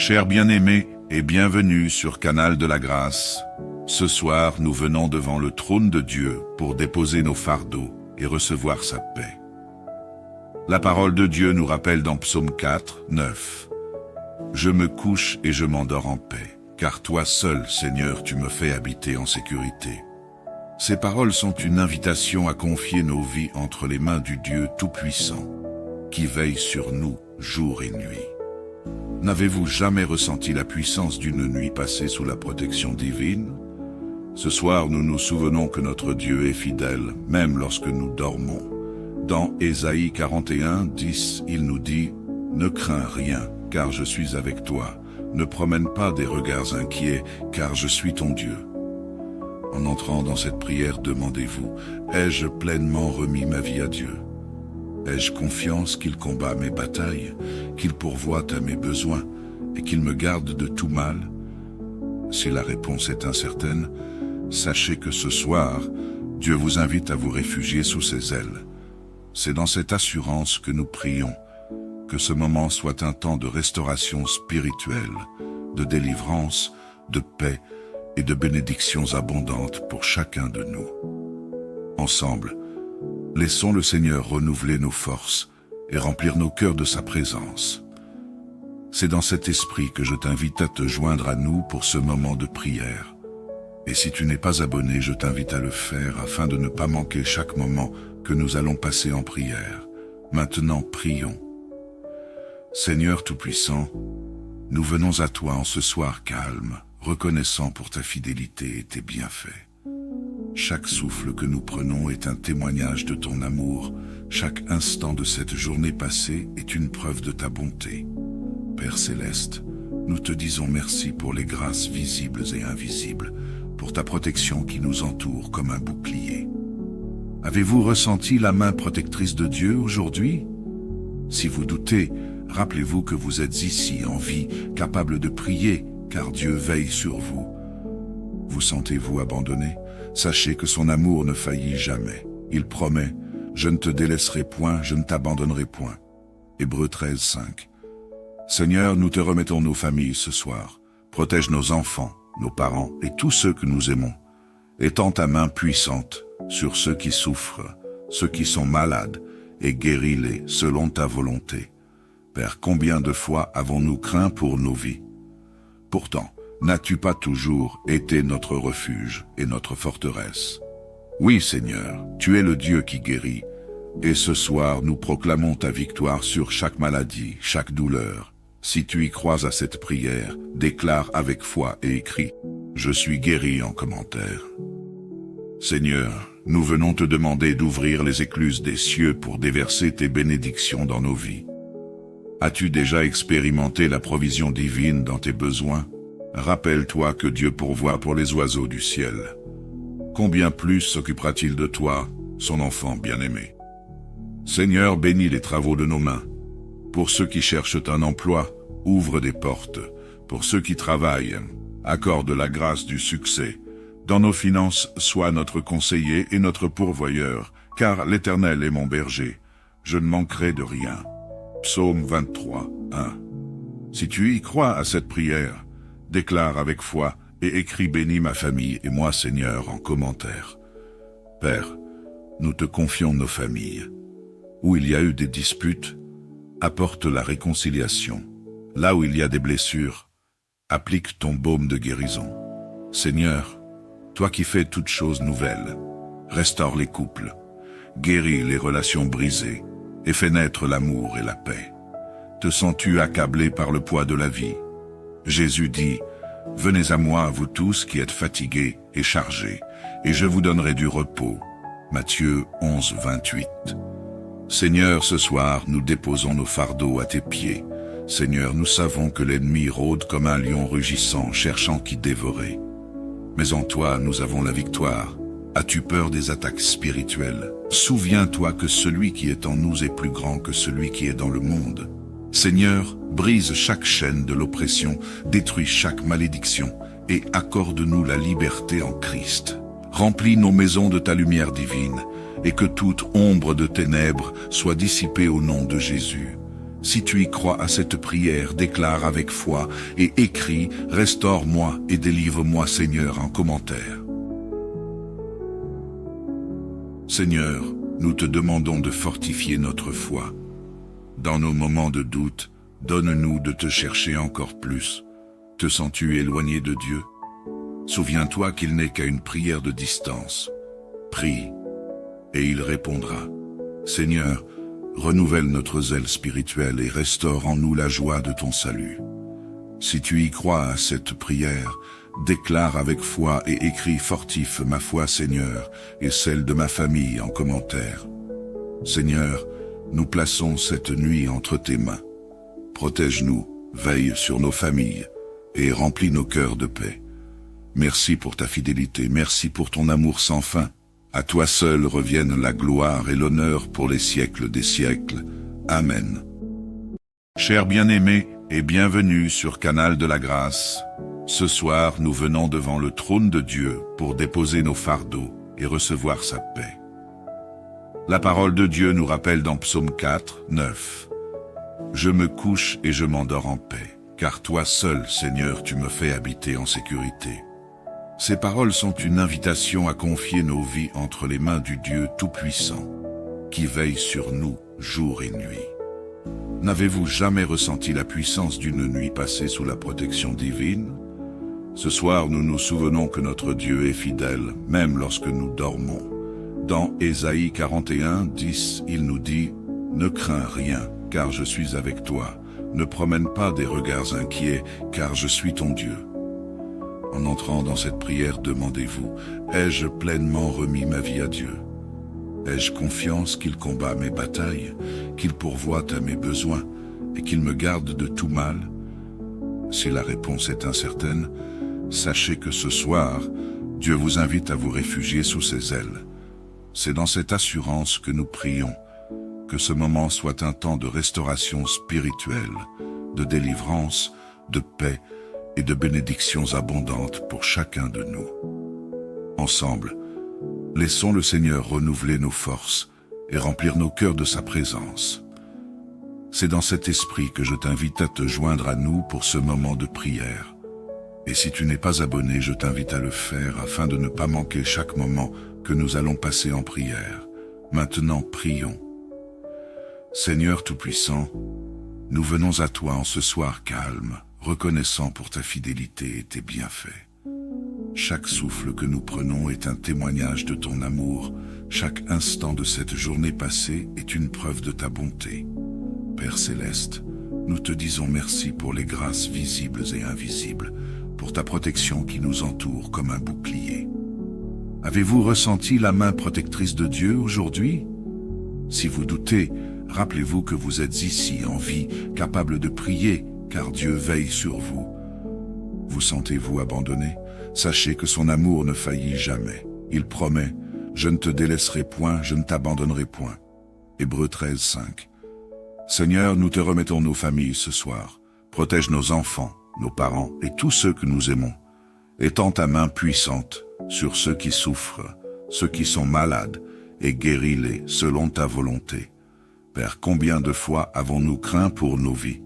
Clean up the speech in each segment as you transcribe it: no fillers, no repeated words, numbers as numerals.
Chers bien-aimés et bienvenue sur Canal de la Grâce. Ce soir, nous venons devant le trône de Dieu pour déposer nos fardeaux et recevoir sa paix. La parole de Dieu nous rappelle dans Psaume 4, 9. « Je me couche et je m'endors en paix, car toi seul, Seigneur, tu me fais habiter en sécurité. » Ces paroles sont une invitation à confier nos vies entre les mains du Dieu Tout-Puissant, qui veille sur nous jour et nuit. N'avez-vous jamais ressenti la puissance d'une nuit passée sous la protection divine? Ce soir, nous nous souvenons que notre Dieu est fidèle, même lorsque nous dormons. Dans Ésaïe 41, 10, il nous dit « Ne crains rien, car je suis avec toi. Ne promène pas des regards inquiets, car je suis ton Dieu. » En entrant dans cette prière, demandez-vous « Ai-je pleinement remis ma vie à Dieu ? Ai-je confiance qu'il combat mes batailles, qu'il pourvoit à mes besoins et qu'il me garde de tout mal ?» Si la réponse est incertaine, sachez que ce soir, Dieu vous invite à vous réfugier sous ses ailes. C'est dans cette assurance que nous prions, que ce moment soit un temps de restauration spirituelle, de délivrance, de paix et de bénédictions abondantes pour chacun de nous. Ensemble, laissons le Seigneur renouveler nos forces et remplir nos cœurs de sa présence. C'est dans cet esprit que je t'invite à te joindre à nous pour ce moment de prière. Et si tu n'es pas abonné, je t'invite à le faire afin de ne pas manquer chaque moment que nous allons passer en prière. Maintenant, prions. Seigneur Tout-Puissant, nous venons à toi en ce soir calme, reconnaissant pour ta fidélité et tes bienfaits. Chaque souffle que nous prenons est un témoignage de ton amour. Chaque instant de cette journée passée est une preuve de ta bonté. Père Céleste, nous te disons merci pour les grâces visibles et invisibles, pour ta protection qui nous entoure comme un bouclier. Avez-vous ressenti la main protectrice de Dieu aujourd'hui? Si vous doutez, rappelez-vous que vous êtes ici en vie, capable de prier, car Dieu veille sur vous. Vous sentez-vous abandonné? Sachez que son amour ne faillit jamais. Il promet « Je ne te délaisserai point, je ne t'abandonnerai point ». Hébreux 13, 5. Seigneur, nous te remettons nos familles ce soir. Protège nos enfants, nos parents et tous ceux que nous aimons. Étends ta main puissante sur ceux qui souffrent, ceux qui sont malades, et guéris-les selon ta volonté. Père, combien de fois avons-nous craint pour nos vies? Pourtant, n'as-tu pas toujours été notre refuge et notre forteresse? Oui, Seigneur, tu es le Dieu qui guérit, et ce soir nous proclamons ta victoire sur chaque maladie, chaque douleur. Si tu y crois à cette prière, déclare avec foi et écris « Je suis guéri » en commentaire. Seigneur, nous venons te demander d'ouvrir les écluses des cieux pour déverser tes bénédictions dans nos vies. As-tu déjà expérimenté la provision divine dans tes besoins? Rappelle-toi que Dieu pourvoit pour les oiseaux du ciel. Combien plus s'occupera-t-il de toi, son enfant bien-aimé? Seigneur, bénis les travaux de nos mains. Pour ceux qui cherchent un emploi, ouvre des portes. Pour ceux qui travaillent, accorde la grâce du succès. Dans nos finances, sois notre conseiller et notre pourvoyeur, car l'Éternel est mon berger. Je ne manquerai de rien. Psaume 23, 1. Si tu y crois à cette prière, déclare avec foi et écris « Bénis ma famille et moi, Seigneur » en commentaire. Père, nous te confions nos familles. Où il y a eu des disputes, apporte la réconciliation. Là où il y a des blessures, applique ton baume de guérison. Seigneur, toi qui fais toutes choses nouvelles, restaure les couples, guéris les relations brisées et fais naître l'amour et la paix. Te sens-tu accablé par le poids de la vie? Jésus dit « Venez à moi, vous tous qui êtes fatigués et chargés, et je vous donnerai du repos. » Matthieu 11, 28. Seigneur, ce soir, nous déposons nos fardeaux à tes pieds. Seigneur, nous savons que l'ennemi rôde comme un lion rugissant, cherchant qui dévorer. Mais en toi, nous avons la victoire. As-tu peur des attaques spirituelles? Souviens-toi que celui qui est en nous est plus grand que celui qui est dans le monde. Seigneur, brise chaque chaîne de l'oppression, détruis chaque malédiction et accorde-nous la liberté en Christ. Remplis nos maisons de ta lumière divine et que toute ombre de ténèbres soit dissipée au nom de Jésus. Si tu y crois à cette prière, déclare avec foi et écris « Restaure-moi et délivre-moi Seigneur » en commentaire. Seigneur, nous te demandons de fortifier notre foi. Dans nos moments de doute, donne-nous de te chercher encore plus. Te sens-tu éloigné de Dieu? Souviens-toi qu'il n'est qu'à une prière de distance. Prie, et il répondra. Seigneur, renouvelle notre zèle spirituel et restaure en nous la joie de ton salut. Si tu y crois à cette prière, déclare avec foi et écris « Fortifie ma foi, Seigneur, et celle de ma famille » en commentaire. Seigneur, nous plaçons cette nuit entre tes mains. Protège-nous, veille sur nos familles, et remplis nos cœurs de paix. Merci pour ta fidélité, merci pour ton amour sans fin. À toi seul reviennent la gloire et l'honneur pour les siècles des siècles. Amen. Chers bien-aimés, et bienvenue sur Canal de la Grâce. Ce soir, nous venons devant le trône de Dieu pour déposer nos fardeaux et recevoir sa paix. La parole de Dieu nous rappelle dans Psaume 4, 9. « Je me couche et je m'endors en paix, car toi seul, Seigneur, tu me fais habiter en sécurité. » Ces paroles sont une invitation à confier nos vies entre les mains du Dieu Tout-Puissant, qui veille sur nous jour et nuit. N'avez-vous jamais ressenti la puissance d'une nuit passée sous la protection divine? Ce soir, nous nous souvenons que notre Dieu est fidèle, même lorsque nous dormons. Dans Ésaïe 41, 10, il nous dit « Ne crains rien, car je suis avec toi. Ne promène pas des regards inquiets, car je suis ton Dieu. » En entrant dans cette prière, demandez-vous « Ai-je pleinement remis ma vie à Dieu? Ai-je confiance qu'il combat mes batailles, qu'il pourvoit à mes besoins et qu'il me garde de tout mal? » Si la réponse est incertaine, sachez que ce soir, Dieu vous invite à vous réfugier sous ses ailes. C'est dans cette assurance que nous prions, que ce moment soit un temps de restauration spirituelle, de délivrance, de paix et de bénédictions abondantes pour chacun de nous. Ensemble, laissons le Seigneur renouveler nos forces et remplir nos cœurs de sa présence. C'est dans cet esprit que je t'invite à te joindre à nous pour ce moment de prière. Et si tu n'es pas abonné, je t'invite à le faire afin de ne pas manquer chaque moment que nous allons passer en prière. Maintenant, prions. Seigneur Tout-Puissant, nous venons à toi en ce soir calme, reconnaissant pour ta fidélité et tes bienfaits. Chaque souffle que nous prenons est un témoignage de ton amour. Chaque instant de cette journée passée est une preuve de ta bonté. Père Céleste, nous te disons merci pour les grâces visibles et invisibles, pour ta protection qui nous entoure comme un bouclier. Avez-vous ressenti la main protectrice de Dieu aujourd'hui? Si vous doutez, rappelez-vous que vous êtes ici en vie, capable de prier, car Dieu veille sur vous. Vous sentez-vous abandonné? Sachez que son amour ne faillit jamais. Il promet « Je ne te délaisserai point, je ne t'abandonnerai point ». Hébreux 13, 5. Seigneur, nous te remettons nos familles ce soir. Protège nos enfants, nos parents et tous ceux que nous aimons. Étends ta main puissante sur ceux qui souffrent, ceux qui sont malades, et guéris-les selon ta volonté. Père, combien de fois avons-nous craint pour nos vies?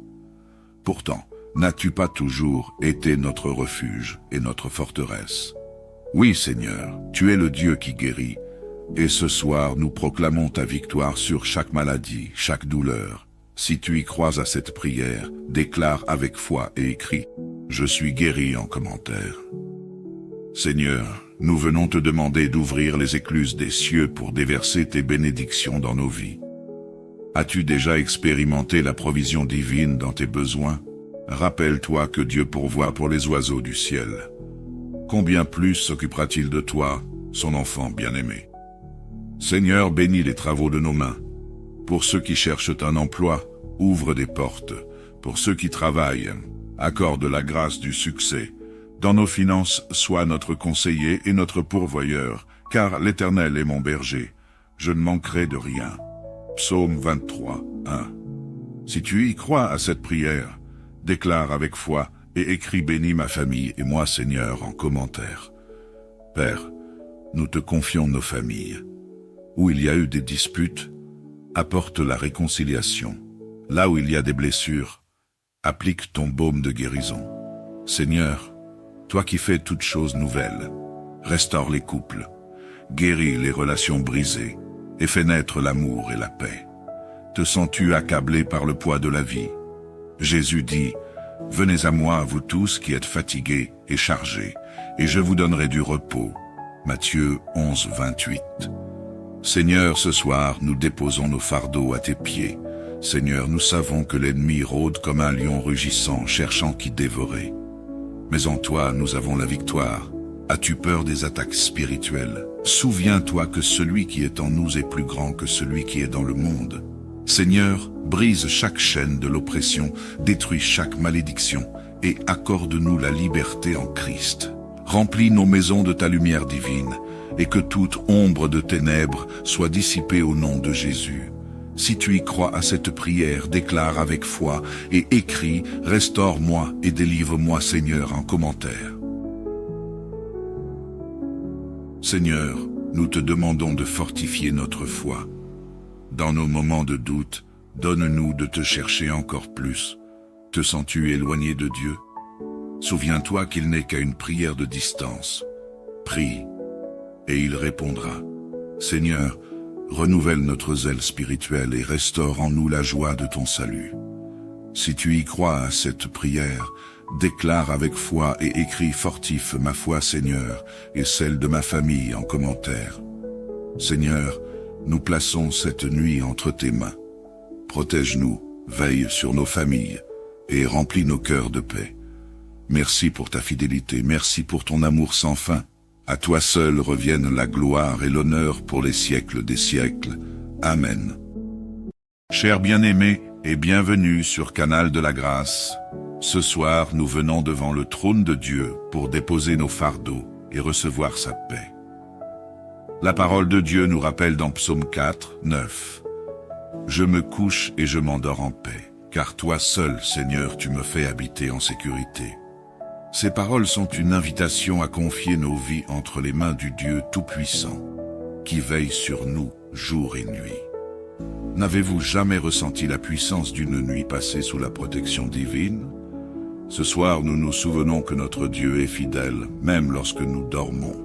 Pourtant, n'as-tu pas toujours été notre refuge et notre forteresse? Oui, Seigneur, tu es le Dieu qui guérit, et ce soir nous proclamons ta victoire sur chaque maladie, chaque douleur. Si tu y crois à cette prière, déclare avec foi et écris « Je suis guéri » en commentaire. Seigneur, nous venons te demander d'ouvrir les écluses des cieux pour déverser tes bénédictions dans nos vies. As-tu déjà expérimenté la provision divine dans tes besoins? Rappelle-toi que Dieu pourvoit pour les oiseaux du ciel. Combien plus s'occupera-t-il de toi, son enfant bien-aimé? Seigneur, bénis les travaux de nos mains. Pour ceux qui cherchent un emploi, ouvre des portes. Pour ceux qui travaillent, accorde la grâce du succès. Dans nos finances, sois notre conseiller et notre pourvoyeur, car l'Éternel est mon berger. Je ne manquerai de rien. Psaume 23, 1. Si tu y crois à cette prière, déclare avec foi et écris « Bénis ma famille et moi, Seigneur » en commentaire. Père, nous te confions nos familles. Où il y a eu des disputes, apporte la réconciliation. Là où il y a des blessures, applique ton baume de guérison. Seigneur, toi qui fais toutes choses nouvelles, restaure les couples, guéris les relations brisées et fais naître l'amour et la paix. Te sens-tu accablé par le poids de la vie? Jésus dit, « Venez à moi, vous tous qui êtes fatigués et chargés, et je vous donnerai du repos. » Matthieu 11, 28. Seigneur, ce soir, nous déposons nos fardeaux à tes pieds. Seigneur, nous savons que l'ennemi rôde comme un lion rugissant, cherchant qui dévorer. Mais en toi, nous avons la victoire. As-tu peur des attaques spirituelles? Souviens-toi que celui qui est en nous est plus grand que celui qui est dans le monde. Seigneur, brise chaque chaîne de l'oppression, détruis chaque malédiction et accorde-nous la liberté en Christ. Remplis nos maisons de ta lumière divine et que toute ombre de ténèbres soit dissipée au nom de Jésus. Si tu y crois à cette prière, déclare avec foi et écris « Restaure-moi et délivre-moi Seigneur » en commentaire. Seigneur, nous te demandons de fortifier notre foi. Dans nos moments de doute, donne-nous de te chercher encore plus. Te sens-tu éloigné de Dieu? Souviens-toi qu'il n'est qu'à une prière de distance. Prie, et il répondra. Seigneur, renouvelle notre zèle spirituel et restaure en nous la joie de ton salut. Si tu y crois à cette prière, déclare avec foi et écris « Fortifie ma foi, Seigneur, et celle de ma famille » en commentaire. Seigneur, nous plaçons cette nuit entre tes mains. Protège-nous, veille sur nos familles et remplis nos cœurs de paix. Merci pour ta fidélité, merci pour ton amour sans fin. À toi seul reviennent la gloire et l'honneur pour les siècles des siècles. Amen. Chers bien-aimés et bienvenue sur Canal de la Grâce. Ce soir, nous venons devant le trône de Dieu pour déposer nos fardeaux et recevoir sa paix. La parole de Dieu nous rappelle dans Psaume 4, 9. « Je me couche et je m'endors en paix, car toi seul, Seigneur, tu me fais habiter en sécurité. » Ces paroles sont une invitation à confier nos vies entre les mains du Dieu Tout-Puissant, qui veille sur nous jour et nuit. N'avez-vous jamais ressenti la puissance d'une nuit passée sous la protection divine? Ce soir, nous nous souvenons que notre Dieu est fidèle, même lorsque nous dormons.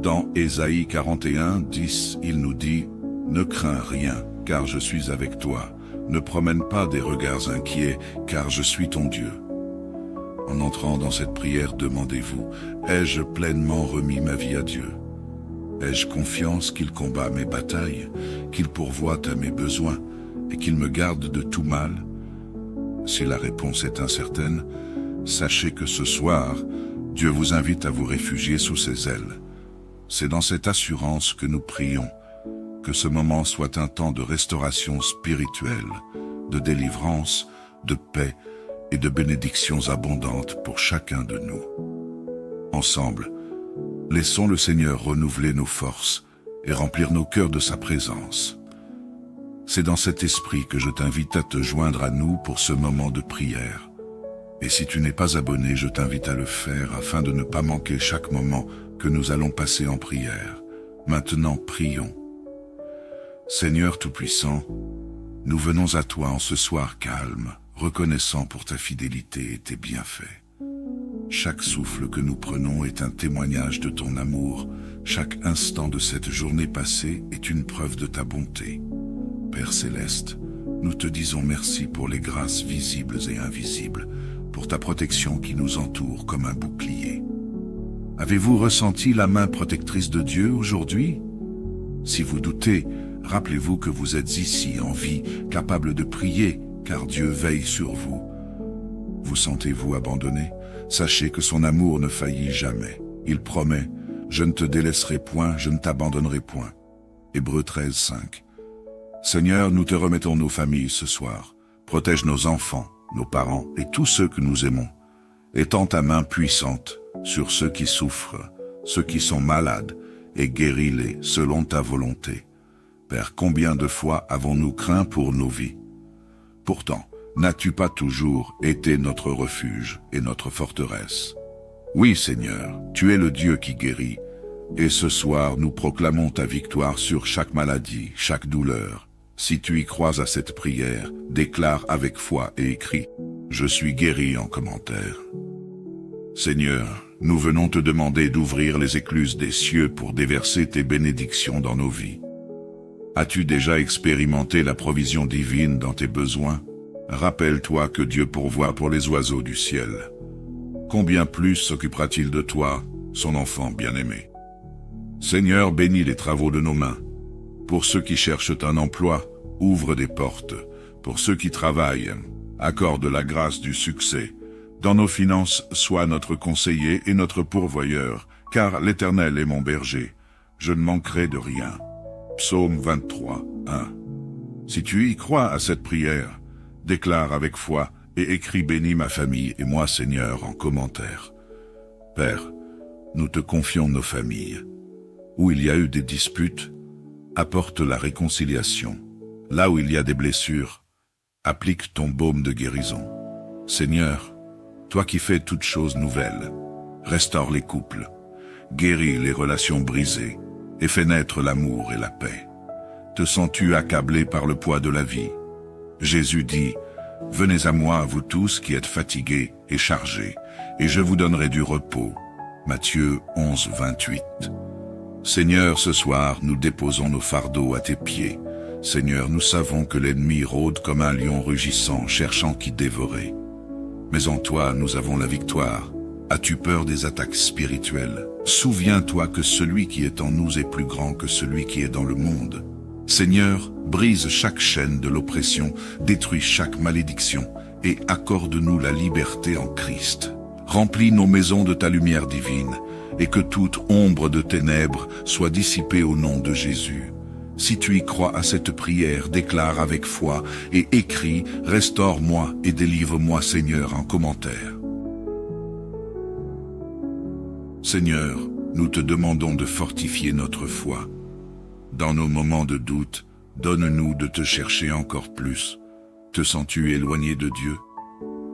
Dans Ésaïe 41, 10, il nous dit « Ne crains rien, car je suis avec toi. Ne promène pas des regards inquiets, car je suis ton Dieu. » En entrant dans cette prière, demandez-vous « Ai-je pleinement remis ma vie à Dieu? Ai-je confiance qu'il combat mes batailles, qu'il pourvoit à mes besoins et qu'il me garde de tout mal? » Si la réponse est incertaine, sachez que ce soir, Dieu vous invite à vous réfugier sous ses ailes. C'est dans cette assurance que nous prions, que ce moment soit un temps de restauration spirituelle, de délivrance, de paix et de bénédictions abondantes pour chacun de nous. Ensemble, laissons le Seigneur renouveler nos forces et remplir nos cœurs de sa présence. C'est dans cet esprit que je t'invite à te joindre à nous pour ce moment de prière. Et si tu n'es pas abonné, je t'invite à le faire afin de ne pas manquer chaque moment que nous allons passer en prière. Maintenant, prions. Seigneur Tout-Puissant, nous venons à toi en ce soir calme, reconnaissant pour ta fidélité et tes bienfaits. Chaque souffle que nous prenons est un témoignage de ton amour. Chaque instant de cette journée passée est une preuve de ta bonté. Père Céleste, nous te disons merci pour les grâces visibles et invisibles, pour ta protection qui nous entoure comme un bouclier. Avez-vous ressenti la main protectrice de Dieu aujourd'hui? Si vous doutez, rappelez-vous que vous êtes ici en vie, capable de prier, car Dieu veille sur vous. Vous sentez-vous abandonné? Sachez que son amour ne faillit jamais. Il promet « Je ne te délaisserai point, je ne t'abandonnerai point ». Hébreux 13, 5. Seigneur, nous te remettons nos familles ce soir. Protège nos enfants, nos parents et tous ceux que nous aimons. Étends ta main puissante sur ceux qui souffrent, ceux qui sont malades, et guéris-les selon ta volonté. Père, combien de fois avons-nous craint pour nos vies? Pourtant, n'as-tu pas toujours été notre refuge et notre forteresse? Oui, Seigneur, tu es le Dieu qui guérit, et ce soir nous proclamons ta victoire sur chaque maladie, chaque douleur. Si tu y crois à cette prière, déclare avec foi et écris « Je suis guéri » en commentaire. Seigneur, nous venons te demander d'ouvrir les écluses des cieux pour déverser tes bénédictions dans nos vies. As-tu déjà expérimenté la provision divine dans tes besoins? Rappelle-toi que Dieu pourvoit pour les oiseaux du ciel. Combien plus s'occupera-t-il de toi, son enfant bien-aimé? Seigneur, bénis les travaux de nos mains. Pour ceux qui cherchent un emploi, ouvre des portes. Pour ceux qui travaillent, accorde la grâce du succès. Dans nos finances, sois notre conseiller et notre pourvoyeur, car l'Éternel est mon berger. Je ne manquerai de rien. Psaume 23, 1. Si tu y crois à cette prière, déclare avec foi et écris « Bénis ma famille et moi, Seigneur » en commentaire. Père, nous te confions nos familles. Où il y a eu des disputes, apporte la réconciliation. Là où il y a des blessures, applique ton baume de guérison. Seigneur, toi qui fais toutes choses nouvelles, restaure les couples, guéris les relations brisées et fais naître l'amour et la paix. Te sens-tu accablé par le poids de la vie? Jésus dit, « Venez à moi, vous tous qui êtes fatigués et chargés, et je vous donnerai du repos. » Matthieu 11, 28. Seigneur, ce soir, nous déposons nos fardeaux à tes pieds. Seigneur, nous savons que l'ennemi rôde comme un lion rugissant, cherchant qui dévorer. Mais en toi, nous avons la victoire. As-tu peur des attaques spirituelles? Souviens-toi que celui qui est en nous est plus grand que celui qui est dans le monde. Seigneur, brise chaque chaîne de l'oppression, détruis chaque malédiction et accorde-nous la liberté en Christ. Remplis nos maisons de ta lumière divine et que toute ombre de ténèbres soit dissipée au nom de Jésus. Si tu y crois à cette prière, déclare avec foi et écris « Restaure-moi et délivre-moi, Seigneur » en commentaire. Seigneur, nous te demandons de fortifier notre foi. Dans nos moments de doute, donne-nous de te chercher encore plus. Te sens-tu éloigné de Dieu?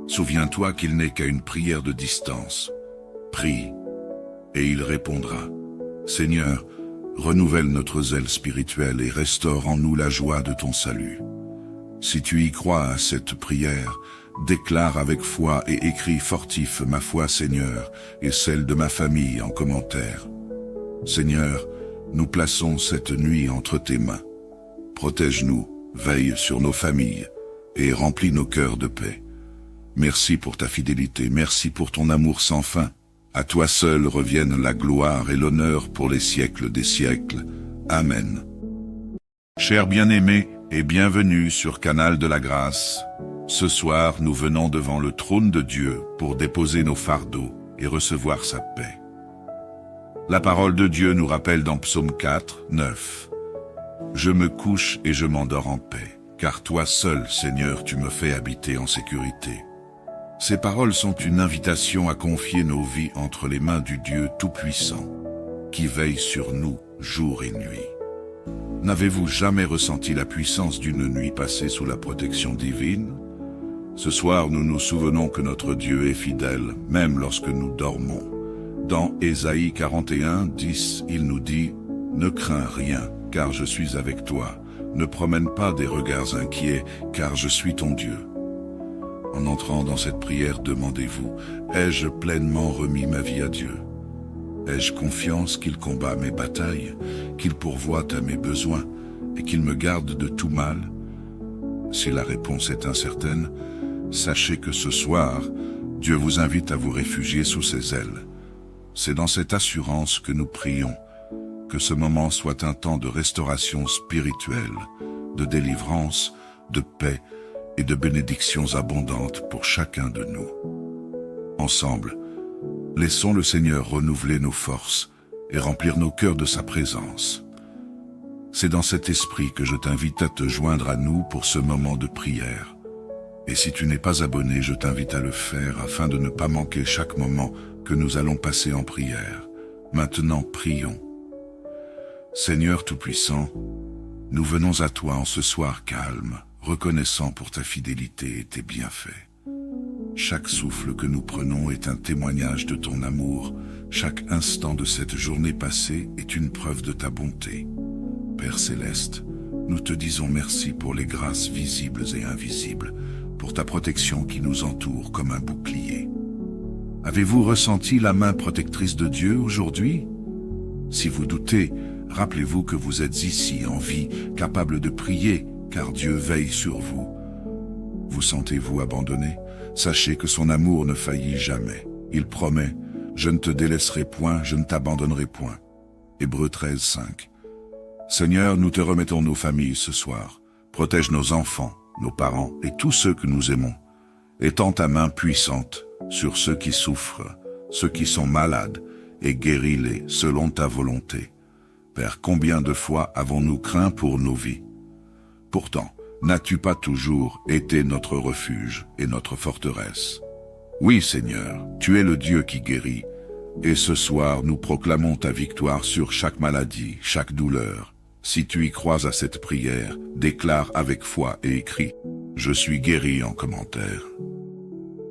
Souviens-toi qu'il n'est qu'à une prière de distance. Prie, et il répondra. Seigneur, renouvelle notre zèle spirituel et restaure en nous la joie de ton salut. Si tu y crois à cette prière, déclare avec foi et écris « Fortifie ma foi, Seigneur, et celle de ma famille » en commentaire. Seigneur, nous plaçons cette nuit entre tes mains. Protège-nous, veille sur nos familles et remplis nos cœurs de paix. Merci pour ta fidélité, merci pour ton amour sans fin. À toi seul reviennent la gloire et l'honneur pour les siècles des siècles. Amen. Chers bien-aimés et bienvenue sur Canal de la Grâce. Ce soir, nous venons devant le trône de Dieu pour déposer nos fardeaux et recevoir sa paix. La parole de Dieu nous rappelle dans Psaume 4, 9. « Je me couche et je m'endors en paix, car toi seul, Seigneur, tu me fais habiter en sécurité. » Ces paroles sont une invitation à confier nos vies entre les mains du Dieu Tout-Puissant, qui veille sur nous jour et nuit. N'avez-vous jamais ressenti la puissance d'une nuit passée sous la protection divine? Ce soir, nous nous souvenons que notre Dieu est fidèle, même lorsque nous dormons. Dans Ésaïe 41, 10, il nous dit « Ne crains rien, car je suis avec toi. Ne promène pas des regards inquiets, car je suis ton Dieu. » En entrant dans cette prière, demandez-vous « Ai-je pleinement remis ma vie à Dieu? Ai-je confiance qu'il combat mes batailles, qu'il pourvoit à mes besoins et qu'il me garde de tout mal? » Si la réponse est incertaine, sachez que ce soir, Dieu vous invite à vous réfugier sous ses ailes. C'est dans cette assurance que nous prions, que ce moment soit un temps de restauration spirituelle, de délivrance, de paix et de bénédictions abondantes pour chacun de nous. Ensemble, laissons le Seigneur renouveler nos forces et remplir nos cœurs de sa présence. C'est dans cet esprit que je t'invite à te joindre à nous pour ce moment de prière. Et si tu n'es pas abonné, je t'invite à le faire afin de ne pas manquer chaque moment que nous allons passer en prière. Maintenant, prions. Seigneur Tout-Puissant, nous venons à toi en ce soir calme, reconnaissant pour ta fidélité et tes bienfaits. Chaque souffle que nous prenons est un témoignage de ton amour. Chaque instant de cette journée passée est une preuve de ta bonté. Père céleste, Nous te disons merci pour les grâces visibles et invisibles, pour ta protection qui nous entoure comme un bouclier. Avez-vous ressenti la main protectrice de Dieu aujourd'hui? Si vous doutez, rappelez-vous que vous êtes ici en vie, capable de prier, car Dieu veille sur vous. Vous sentez-vous abandonné? Sachez que son amour ne faillit jamais. Il promet, « Je ne te délaisserai point, je ne t'abandonnerai point. » Hébreux 13, 5. Seigneur, nous te remettons nos familles ce soir. Protège nos enfants, nos parents et tous ceux que nous aimons. Étends ta main puissante sur ceux qui souffrent, ceux qui sont malades, et guéris-les selon ta volonté. Père, combien de fois avons-nous craint pour nos vies? Pourtant, n'as-tu pas toujours été notre refuge et notre forteresse? Oui, Seigneur, tu es le Dieu qui guérit, et ce soir nous proclamons ta victoire sur chaque maladie, chaque douleur. Si tu y crois à cette prière, déclare avec foi et écris « Je suis guéri » en commentaire.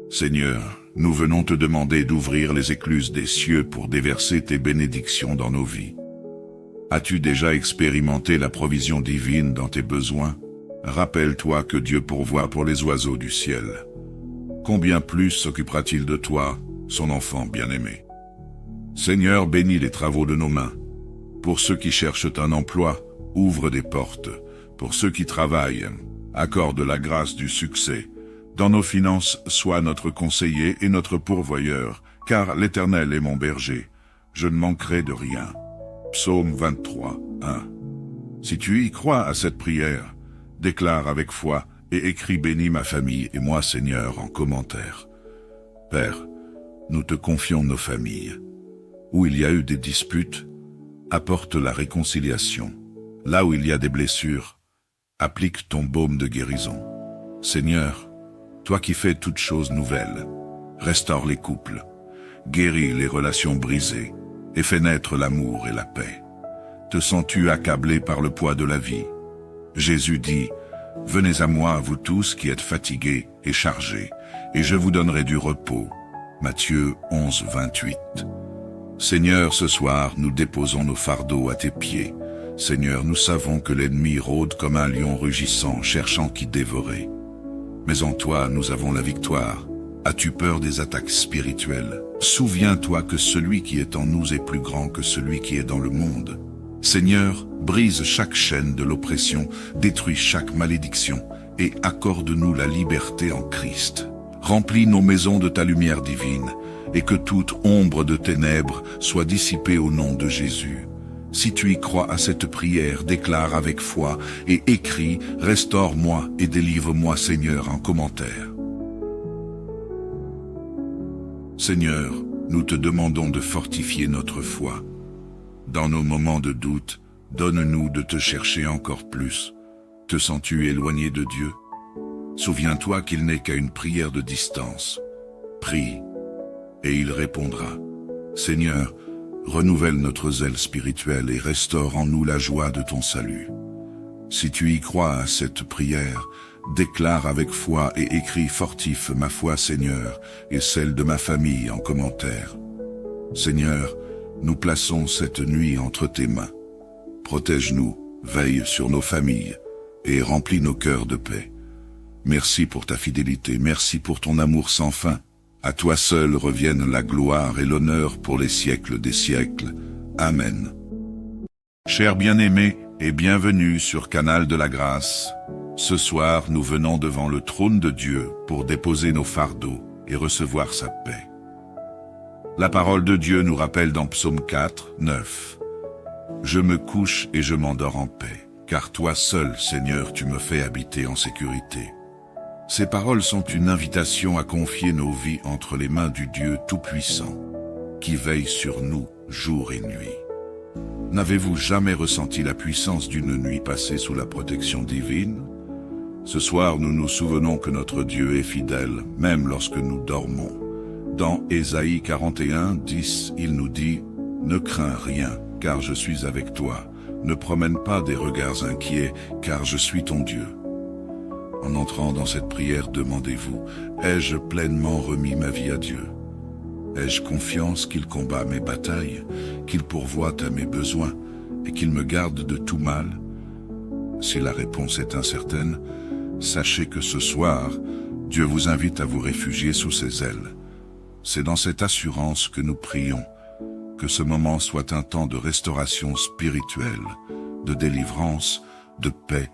Seigneur, nous venons te demander d'ouvrir les écluses des cieux pour déverser tes bénédictions dans nos vies. As-tu déjà expérimenté la provision divine dans tes besoins? Rappelle-toi que Dieu pourvoit pour les oiseaux du ciel. Combien plus s'occupera-t-il de toi, son enfant bien-aimé? Seigneur, bénis les travaux de nos mains. Pour ceux qui cherchent un emploi, ouvre des portes. Pour ceux qui travaillent, accorde la grâce du succès. Dans nos finances, sois notre conseiller et notre pourvoyeur, car l'Éternel est mon berger. Je ne manquerai de rien. Psaume 23, 1. Si tu y crois à cette prière, déclare avec foi et écris « Bénis ma famille et moi, Seigneur » en commentaire. Père, nous te confions nos familles. Où il y a eu des disputes, apporte la réconciliation. Là où il y a des blessures, applique ton baume de guérison. Seigneur, toi qui fais toutes choses nouvelles, restaure les couples, guéris les relations brisées et fais naître l'amour et la paix. Te sens-tu accablé par le poids de la vie? Jésus dit, « Venez à moi, vous tous qui êtes fatigués et chargés, et je vous donnerai du repos. » Matthieu 11, 28. Seigneur, ce soir, nous déposons nos fardeaux à tes pieds. Seigneur, nous savons que l'ennemi rôde comme un lion rugissant, cherchant qui dévorer. Mais en toi, nous avons la victoire. As-tu peur des attaques spirituelles? Souviens-toi que celui qui est en nous est plus grand que celui qui est dans le monde. Seigneur, brise chaque chaîne de l'oppression, détruis chaque malédiction et accorde-nous la liberté en Christ. Remplis nos maisons de ta lumière divine et que toute ombre de ténèbres soit dissipée au nom de Jésus. Si tu y crois à cette prière, déclare avec foi et écris « Restaure-moi et délivre-moi, Seigneur » en commentaire. Seigneur, nous te demandons de fortifier notre foi. Dans nos moments de doute, donne-nous de te chercher encore plus. Te sens-tu éloigné de Dieu? Souviens-toi qu'il n'est qu'à une prière de distance. Prie, et il répondra. Seigneur, renouvelle notre zèle spirituel et restaure en nous la joie de ton salut. Si tu y crois à cette prière, déclare avec foi et écris « Fortifie ma foi, Seigneur, et celle de ma famille » en commentaire. Seigneur, nous plaçons cette nuit entre tes mains. Protège-nous, veille sur nos familles et remplis nos cœurs de paix. Merci pour ta fidélité, merci pour ton amour sans fin. À toi seul reviennent la gloire et l'honneur pour les siècles des siècles. Amen. Chers bien-aimés et bienvenue sur Canal de la Grâce. Ce soir, nous venons devant le trône de Dieu pour déposer nos fardeaux et recevoir sa paix. La parole de Dieu nous rappelle dans Psaume 4, 9. « Je me couche et je m'endors en paix, car toi seul, Seigneur, tu me fais habiter en sécurité. » Ces paroles sont une invitation à confier nos vies entre les mains du Dieu Tout-Puissant, qui veille sur nous jour et nuit. N'avez-vous jamais ressenti la puissance d'une nuit passée sous la protection divine? Ce soir, nous nous souvenons que notre Dieu est fidèle, même lorsque nous dormons. Dans Ésaïe 41, 10, il nous dit « Ne crains rien, car je suis avec toi. Ne promène pas des regards inquiets, car je suis ton Dieu. » En entrant dans cette prière, demandez-vous « Ai-je pleinement remis ma vie à Dieu? Ai-je confiance qu'il combat mes batailles, qu'il pourvoit à mes besoins et qu'il me garde de tout mal? » Si la réponse est incertaine, sachez que ce soir, Dieu vous invite à vous réfugier sous ses ailes. C'est dans cette assurance que nous prions, que ce moment soit un temps de restauration spirituelle, de délivrance, de paix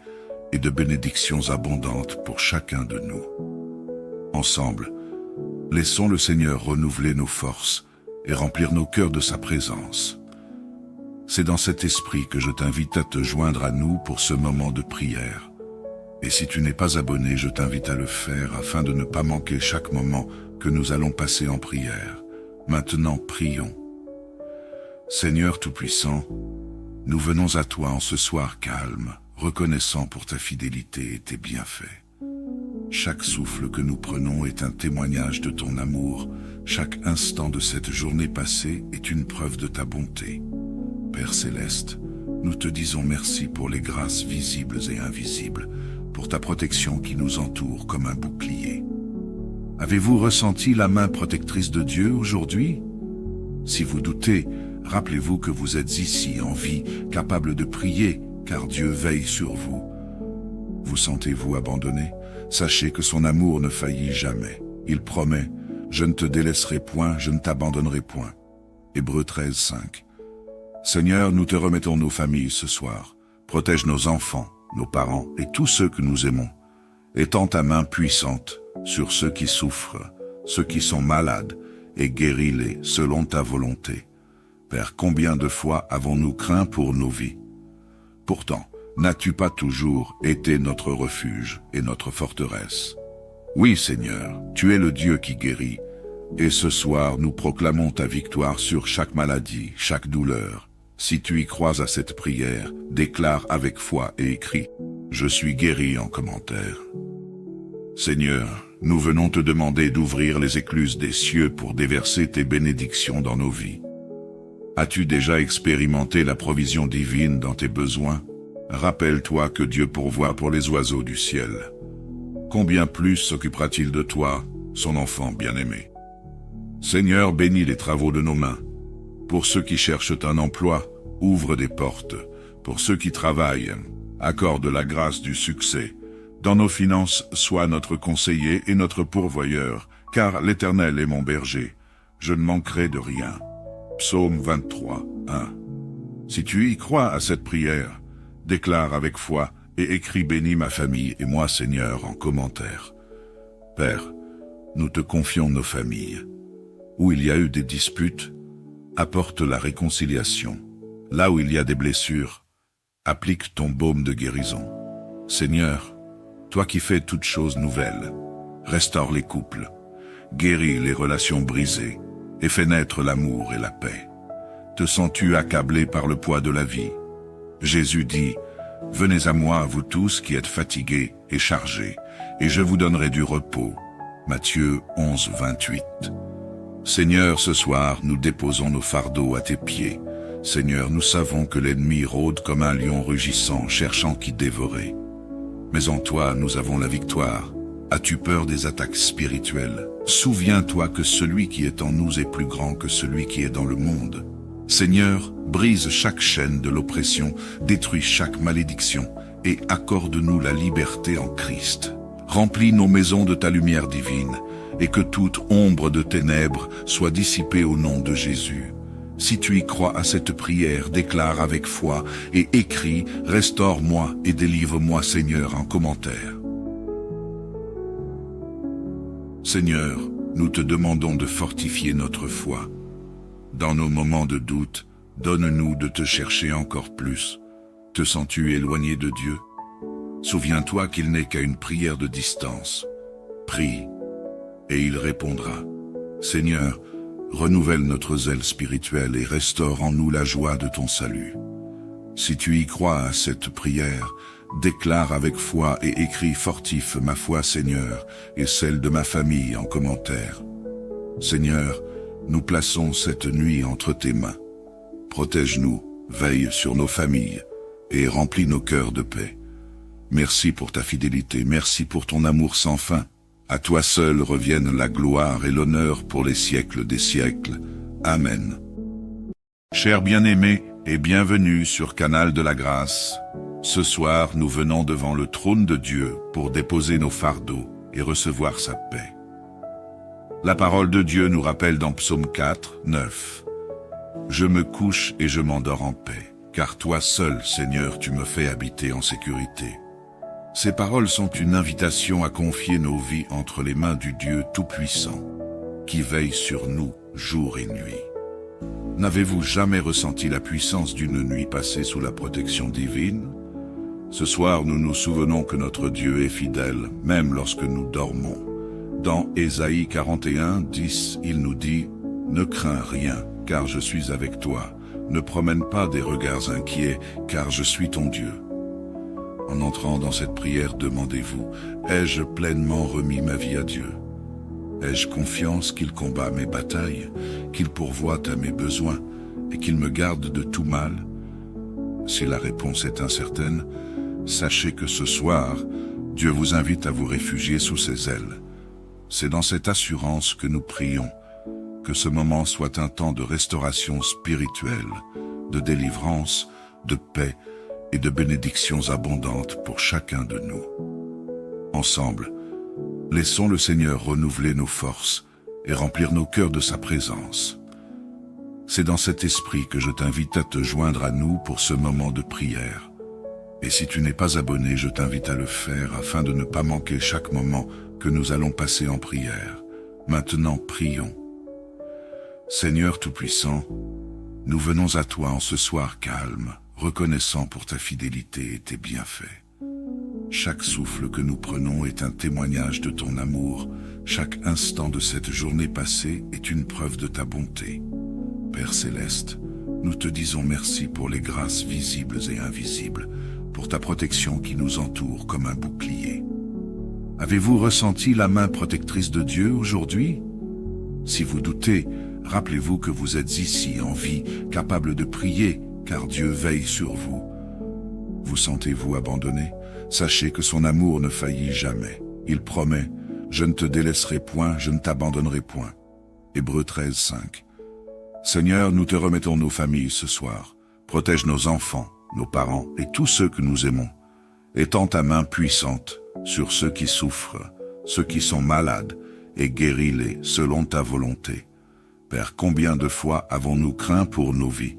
et de bénédictions abondantes pour chacun de nous. Ensemble, laissons le Seigneur renouveler nos forces et remplir nos cœurs de sa présence. C'est dans cet esprit que je t'invite à te joindre à nous pour ce moment de prière. Et si tu n'es pas abonné, je t'invite à le faire afin de ne pas manquer chaque moment que nous allons passer en prière. Maintenant, prions. Seigneur Tout-Puissant, nous venons à toi en ce soir calme, reconnaissant pour ta fidélité et tes bienfaits. Chaque souffle que nous prenons est un témoignage de ton amour. Chaque instant de cette journée passée est une preuve de ta bonté. Père Céleste, nous te disons merci pour les grâces visibles et invisibles, pour ta protection qui nous entoure comme un bouclier. Avez-vous ressenti la main protectrice de Dieu aujourd'hui? Si vous doutez, rappelez-vous que vous êtes ici en vie, capable de prier, car Dieu veille sur vous. Vous sentez-vous abandonné? Sachez que son amour ne faillit jamais. Il promet, « Je ne te délaisserai point, je ne t'abandonnerai point. » Hébreux 13, 5. Seigneur, nous te remettons nos familles ce soir. Protège nos enfants, nos parents et tous ceux que nous aimons. Étends ta main puissante sur ceux qui souffrent, ceux qui sont malades, et guéris-les selon ta volonté. Père, combien de fois avons-nous craint pour nos vies? Pourtant, n'as-tu pas toujours été notre refuge et notre forteresse? Oui, Seigneur, tu es le Dieu qui guérit, et ce soir nous proclamons ta victoire sur chaque maladie, chaque douleur. Si tu y crois à cette prière, déclare avec foi et écris « Je suis guéri » en commentaire. Seigneur, nous venons te demander d'ouvrir les écluses des cieux pour déverser tes bénédictions dans nos vies. As-tu déjà expérimenté la provision divine dans tes besoins? Rappelle-toi que Dieu pourvoit pour les oiseaux du ciel. Combien plus s'occupera-t-il de toi, son enfant bien-aimé? Seigneur, bénis les travaux de nos mains. Pour ceux qui cherchent un emploi, ouvre des portes. Pour ceux qui travaillent, accorde la grâce du succès. Dans nos finances, sois notre conseiller et notre pourvoyeur, car l'Éternel est mon berger. Je ne manquerai de rien. Psaume 23, 1. Si tu y crois à cette prière, déclare avec foi et écris « Bénis ma famille et moi, Seigneur » en commentaire. Père, nous te confions nos familles. Où il y a eu des disputes, apporte la réconciliation. Là où il y a des blessures, applique ton baume de guérison. Seigneur, toi qui fais toutes choses nouvelles, restaure les couples, guéris les relations brisées et fais naître l'amour et la paix. Te sens-tu accablé par le poids de la vie? Jésus dit, « Venez à moi, vous tous qui êtes fatigués et chargés, et je vous donnerai du repos. » Matthieu 11, 28. Seigneur, ce soir, nous déposons nos fardeaux à tes pieds. Seigneur, nous savons que l'ennemi rôde comme un lion rugissant, cherchant qui dévorer. Mais en toi, nous avons la victoire. As-tu peur des attaques spirituelles? Souviens-toi que celui qui est en nous est plus grand que celui qui est dans le monde. Seigneur, brise chaque chaîne de l'oppression, détruis chaque malédiction et accorde-nous la liberté en Christ. Remplis nos maisons de ta lumière divine et que toute ombre de ténèbres soit dissipée au nom de Jésus. Si tu y crois à cette prière, déclare avec foi et écris « Restaure-moi et délivre-moi, Seigneur » en commentaire. Seigneur, nous te demandons de fortifier notre foi. Dans nos moments de doute, donne-nous de te chercher encore plus. Te sens-tu éloigné de Dieu? Souviens-toi qu'il n'est qu'à une prière de distance. Prie, et il répondra. Seigneur, renouvelle notre zèle spirituel et restaure en nous la joie de ton salut. Si tu y crois à cette prière, déclare avec foi et écris « Fortifie ma foi, Seigneur, et celle de ma famille » en commentaire. Seigneur, nous plaçons cette nuit entre tes mains. Protège-nous, veille sur nos familles et remplis nos cœurs de paix. Merci pour ta fidélité, merci pour ton amour sans fin. À toi seul reviennent la gloire et l'honneur pour les siècles des siècles. Amen. Chers bien-aimés et bienvenue sur Canal de la Grâce. Ce soir, nous venons devant le trône de Dieu pour déposer nos fardeaux et recevoir sa paix. La parole de Dieu nous rappelle dans Psaume 4, 9. « Je me couche et je m'endors en paix, car toi seul, Seigneur, tu me fais habiter en sécurité. » Ces paroles sont une invitation à confier nos vies entre les mains du Dieu Tout-Puissant, qui veille sur nous jour et nuit. N'avez-vous jamais ressenti la puissance d'une nuit passée sous la protection divine? Ce soir, nous nous souvenons que notre Dieu est fidèle, même lorsque nous dormons. Dans Ésaïe 41, 10, il nous dit « Ne crains rien, car je suis avec toi. Ne promène pas des regards inquiets, car je suis ton Dieu. » En entrant dans cette prière, demandez-vous « Ai-je pleinement remis ma vie à Dieu? Ai-je confiance qu'il combat mes batailles, qu'il pourvoit à mes besoins et qu'il me garde de tout mal? » Si la réponse est incertaine, sachez que ce soir, Dieu vous invite à vous réfugier sous ses ailes. C'est dans cette assurance que nous prions, que ce moment soit un temps de restauration spirituelle, de délivrance, de paix et de bénédictions abondantes pour chacun de nous. Ensemble, laissons le Seigneur renouveler nos forces et remplir nos cœurs de sa présence. C'est dans cet esprit que je t'invite à te joindre à nous pour ce moment de prière. Et si tu n'es pas abonné, je t'invite à le faire afin de ne pas manquer chaque moment que nous allons passer en prière. Maintenant, prions. Seigneur Tout-Puissant, nous venons à toi en ce soir calme, reconnaissant pour ta fidélité et tes bienfaits. Chaque souffle que nous prenons est un témoignage de ton amour. Chaque instant de cette journée passée est une preuve de ta bonté. Père Céleste, nous te disons merci pour les grâces visibles et invisibles, pour ta protection qui nous entoure comme un bouclier. Avez-vous ressenti la main protectrice de Dieu aujourd'hui? Si vous doutez, rappelez-vous que vous êtes ici en vie, capable de prier, car Dieu veille sur vous. Vous sentez-vous abandonné? Sachez que son amour ne faillit jamais. Il promet « Je ne te délaisserai point, je ne t'abandonnerai point ». Hébreux 13, 5. Seigneur, nous te remettons nos familles ce soir. Protège nos enfants, nos parents et tous ceux que nous aimons. Étends ta main puissante sur ceux qui souffrent, ceux qui sont malades, et guéris-les selon ta volonté. Père, combien de fois avons-nous craint pour nos vies?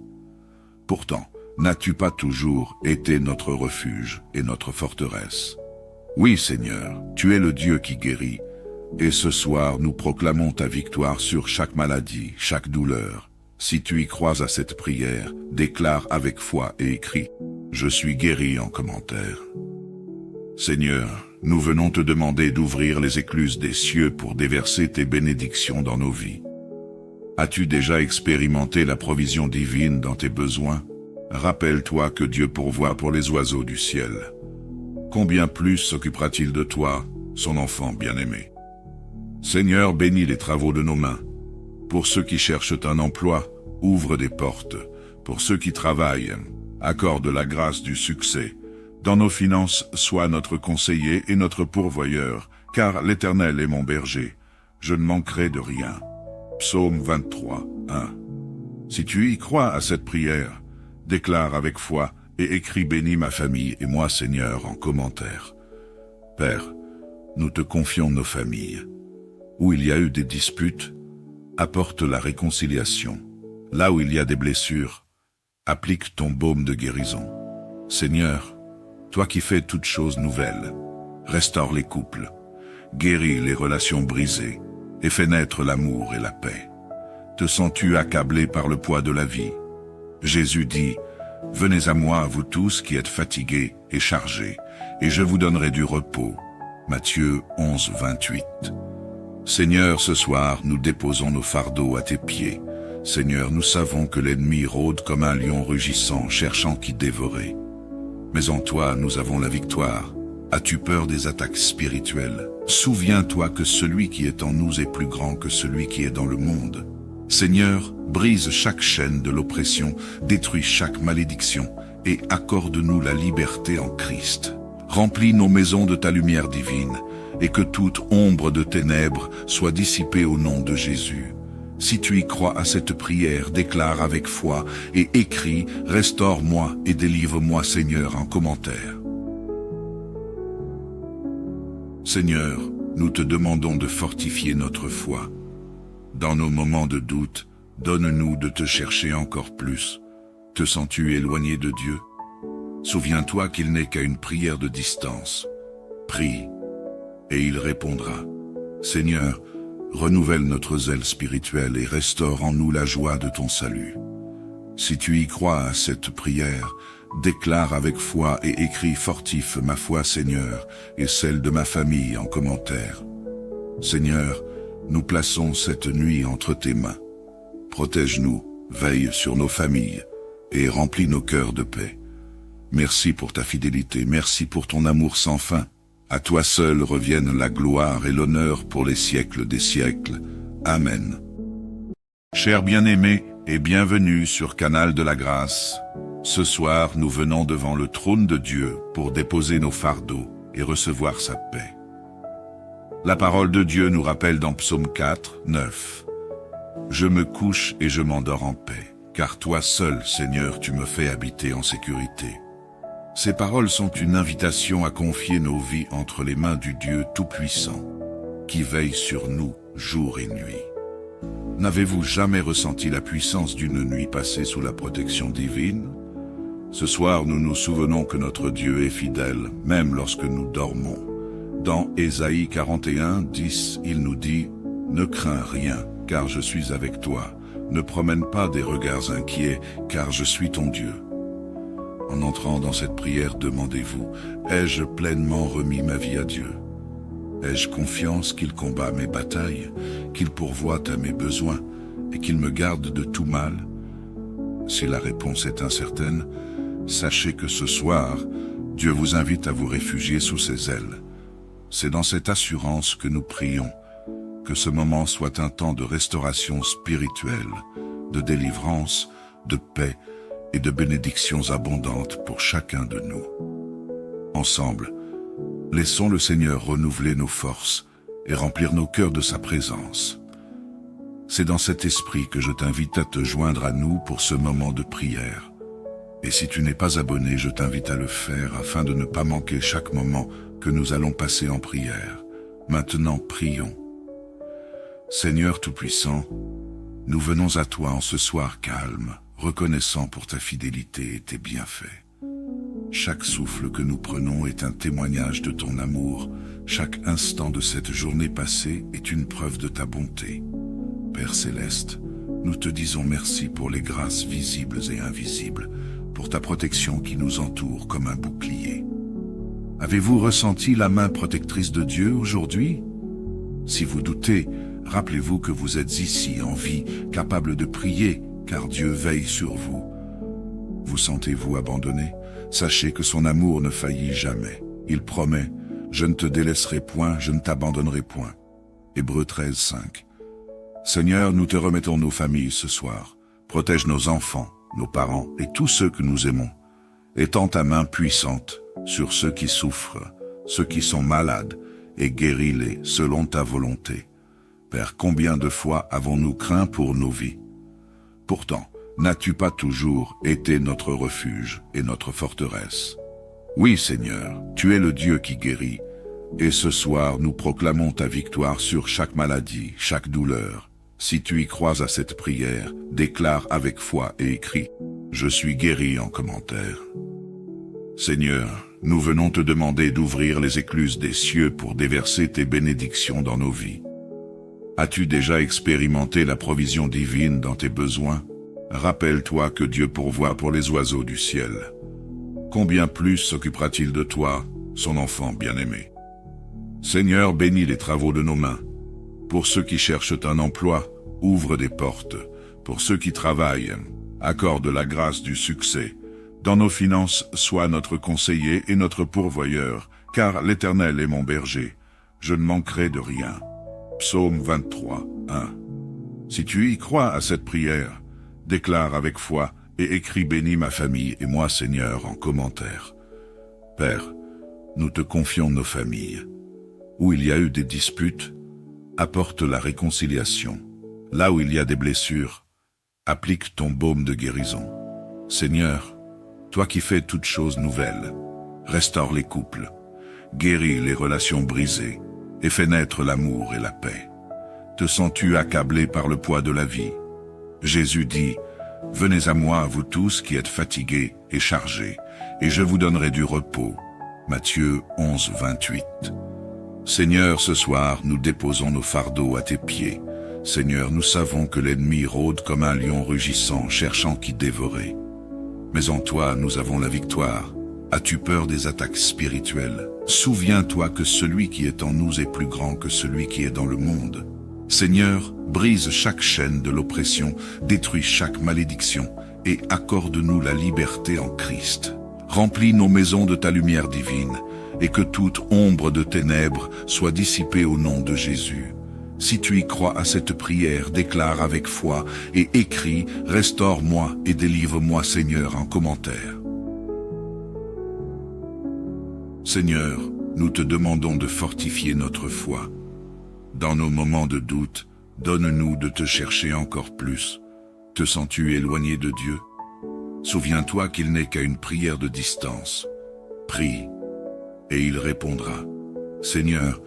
Pourtant, n'as-tu pas toujours été notre refuge et notre forteresse? Oui, Seigneur, tu es le Dieu qui guérit, et ce soir nous proclamons ta victoire sur chaque maladie, chaque douleur. Si tu y crois à cette prière, déclare avec foi et écris « Je suis guéri » en commentaire. Seigneur, nous venons te demander d'ouvrir les écluses des cieux pour déverser tes bénédictions dans nos vies. As-tu déjà expérimenté la provision divine dans tes besoins? Rappelle-toi que Dieu pourvoit pour les oiseaux du ciel. Combien plus s'occupera-t-il de toi, son enfant bien-aimé? Seigneur, bénis les travaux de nos mains. Pour ceux qui cherchent un emploi, ouvre des portes. Pour ceux qui travaillent, accorde la grâce du succès. Dans nos finances, sois notre conseiller et notre pourvoyeur, car l'Éternel est mon berger. Je ne manquerai de rien. Psaume 23, 1. Si tu y crois à cette prière, déclare avec foi et écris « Bénis ma famille et moi, Seigneur » en commentaire. Père, nous te confions nos familles. Où il y a eu des disputes, apporte la réconciliation. Là où il y a des blessures, applique ton baume de guérison. Seigneur, toi qui fais toutes choses nouvelles, restaure les couples, guéris les relations brisées et fais naître l'amour et la paix. Te sens-tu accablé par le poids de la vie? Jésus dit « Venez à moi, vous tous qui êtes fatigués et chargés, et je vous donnerai du repos. » Matthieu 11, 28. Seigneur, ce soir, nous déposons nos fardeaux à tes pieds. Seigneur, nous savons que l'ennemi rôde comme un lion rugissant, cherchant qui dévorer. Mais en toi, nous avons la victoire. As-tu peur des attaques spirituelles? Souviens-toi que celui qui est en nous est plus grand que celui qui est dans le monde. Seigneur, brise chaque chaîne de l'oppression, détruis chaque malédiction et accorde-nous la liberté en Christ. Remplis nos maisons de ta lumière divine et que toute ombre de ténèbres soit dissipée au nom de Jésus. Si tu y crois à cette prière, déclare avec foi et écris « Restaure-moi et délivre-moi Seigneur » en commentaire. Seigneur, nous te demandons de fortifier notre foi. Dans nos moments de doute, donne-nous de te chercher encore plus. Te sens-tu éloigné de Dieu? Souviens-toi qu'il n'est qu'à une prière de distance. Prie, et il répondra. Seigneur, renouvelle notre zèle spirituel et restaure en nous la joie de ton salut. Si tu y crois à cette prière, déclare avec foi et écris fortifie ma foi Seigneur et celle de ma famille en commentaire. Seigneur, nous plaçons cette nuit entre tes mains. Protège-nous, veille sur nos familles et remplis nos cœurs de paix. Merci pour ta fidélité, merci pour ton amour sans fin. À toi seul reviennent la gloire et l'honneur pour les siècles des siècles. Amen. Chers bien-aimés et bienvenue sur Canal de la Grâce. Ce soir, nous venons devant le trône de Dieu pour déposer nos fardeaux et recevoir sa paix. La parole de Dieu nous rappelle dans Psaume 4, 9. Je me couche et je m'endors en paix, car toi seul, Seigneur, tu me fais habiter en sécurité. Ces paroles sont une invitation à confier nos vies entre les mains du Dieu Tout-Puissant, qui veille sur nous jour et nuit. N'avez-vous jamais ressenti la puissance d'une nuit passée sous la protection divine? Ce soir, nous nous souvenons que notre Dieu est fidèle, même lorsque nous dormons. Dans Ésaïe 41, 10, il nous dit « Ne crains rien, car je suis avec toi. Ne promène pas des regards inquiets, car je suis ton Dieu. » En entrant dans cette prière, demandez-vous, ai-je pleinement remis ma vie à Dieu? Ai-je confiance qu'il combat mes batailles, qu'il pourvoit à mes besoins et qu'il me garde de tout mal? Si la réponse est incertaine, sachez que ce soir, Dieu vous invite à vous réfugier sous ses ailes. C'est dans cette assurance que nous prions, que ce moment soit un temps de restauration spirituelle, de délivrance, de paix et de bénédictions abondantes pour chacun de nous. Ensemble, laissons le Seigneur renouveler nos forces et remplir nos cœurs de sa présence. C'est dans cet esprit que je t'invite à te joindre à nous pour ce moment de prière. Et si tu n'es pas abonné, je t'invite à le faire afin de ne pas manquer chaque moment que nous allons passer en prière. Maintenant, prions. Seigneur Tout-Puissant, nous venons à toi en ce soir calme, reconnaissant pour ta fidélité et tes bienfaits. Chaque souffle que nous prenons est un témoignage de ton amour. Chaque instant de cette journée passée est une preuve de ta bonté. Père Céleste, nous te disons merci pour les grâces visibles et invisibles, pour ta protection qui nous entoure comme un bouclier. Avez-vous ressenti la main protectrice de Dieu aujourd'hui? Si vous doutez, rappelez-vous que vous êtes ici en vie, capable de prier, car Dieu veille sur vous. Vous sentez-vous abandonné? Sachez que son amour ne faillit jamais. Il promet « Je ne te délaisserai point, je ne t'abandonnerai point ». Hébreux 13, 5. Seigneur, nous te remettons nos familles ce soir. Protège nos enfants, nos parents et tous ceux que nous aimons. Étends ta main puissante sur ceux qui souffrent, ceux qui sont malades, et guéris-les selon ta volonté. Père, combien de fois avons-nous craint pour nos vies? Pourtant, n'as-tu pas toujours été notre refuge et notre forteresse? Oui, Seigneur, tu es le Dieu qui guérit, et ce soir nous proclamons ta victoire sur chaque maladie, chaque douleur. Si tu y crois à cette prière, déclare avec foi et écris « Je suis guéri » en commentaire. Seigneur, nous venons te demander d'ouvrir les écluses des cieux pour déverser tes bénédictions dans nos vies. As-tu déjà expérimenté la provision divine dans tes besoins? Rappelle-toi que Dieu pourvoit pour les oiseaux du ciel. Combien plus s'occupera-t-il de toi, son enfant bien-aimé? Seigneur, bénis les travaux de nos mains. Pour ceux qui cherchent un emploi, ouvre des portes. Pour ceux qui travaillent, accorde la grâce du succès. Dans nos finances, sois notre conseiller et notre pourvoyeur, car l'Éternel est mon berger. Je ne manquerai de rien. Psaume 23, 1. Si tu y crois à cette prière, déclare avec foi et écris « Bénis ma famille et moi, Seigneur » en commentaire. Père, nous te confions nos familles. Où il y a eu des disputes, apporte la réconciliation. Là où il y a des blessures, applique ton baume de guérison. Seigneur, toi qui fais toutes choses nouvelles, restaure les couples, guéris les relations brisées et fais naître l'amour et la paix. Te sens-tu accablé par le poids de la vie? Jésus dit, « Venez à moi, vous tous qui êtes fatigués et chargés, et je vous donnerai du repos. » Matthieu 11, 28. Seigneur, ce soir, nous déposons nos fardeaux à tes pieds. Seigneur, nous savons que l'ennemi rôde comme un lion rugissant, cherchant qui dévorer. Mais en toi, nous avons la victoire. As-tu peur des attaques spirituelles? Souviens-toi que celui qui est en nous est plus grand que celui qui est dans le monde. Seigneur, brise chaque chaîne de l'oppression, détruis chaque malédiction et accorde-nous la liberté en Christ. Remplis nos maisons de ta lumière divine et que toute ombre de ténèbres soit dissipée au nom de Jésus. Si tu y crois à cette prière, déclare avec foi et écris « Restaure-moi et délivre-moi Seigneur » en commentaire. Seigneur, nous te demandons de fortifier notre foi. Dans nos moments de doute, donne-nous de te chercher encore plus. Te sens-tu éloigné de Dieu? Souviens-toi qu'il n'est qu'à une prière de distance. Prie, et il répondra. Seigneur,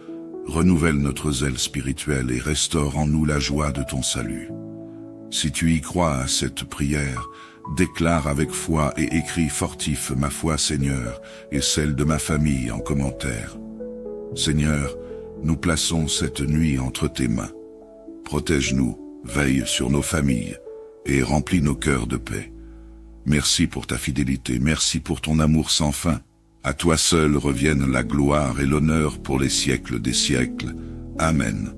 renouvelle notre zèle spirituel et restaure en nous la joie de ton salut. Si tu y crois à cette prière, déclare avec foi et écris « Fortifie ma foi, Seigneur, et celle de ma famille » en commentaire. Seigneur, nous plaçons cette nuit entre tes mains. Protège-nous, veille sur nos familles et remplis nos cœurs de paix. Merci pour ta fidélité, merci pour ton amour sans fin. À toi seul reviennent la gloire et l'honneur pour les siècles des siècles. Amen.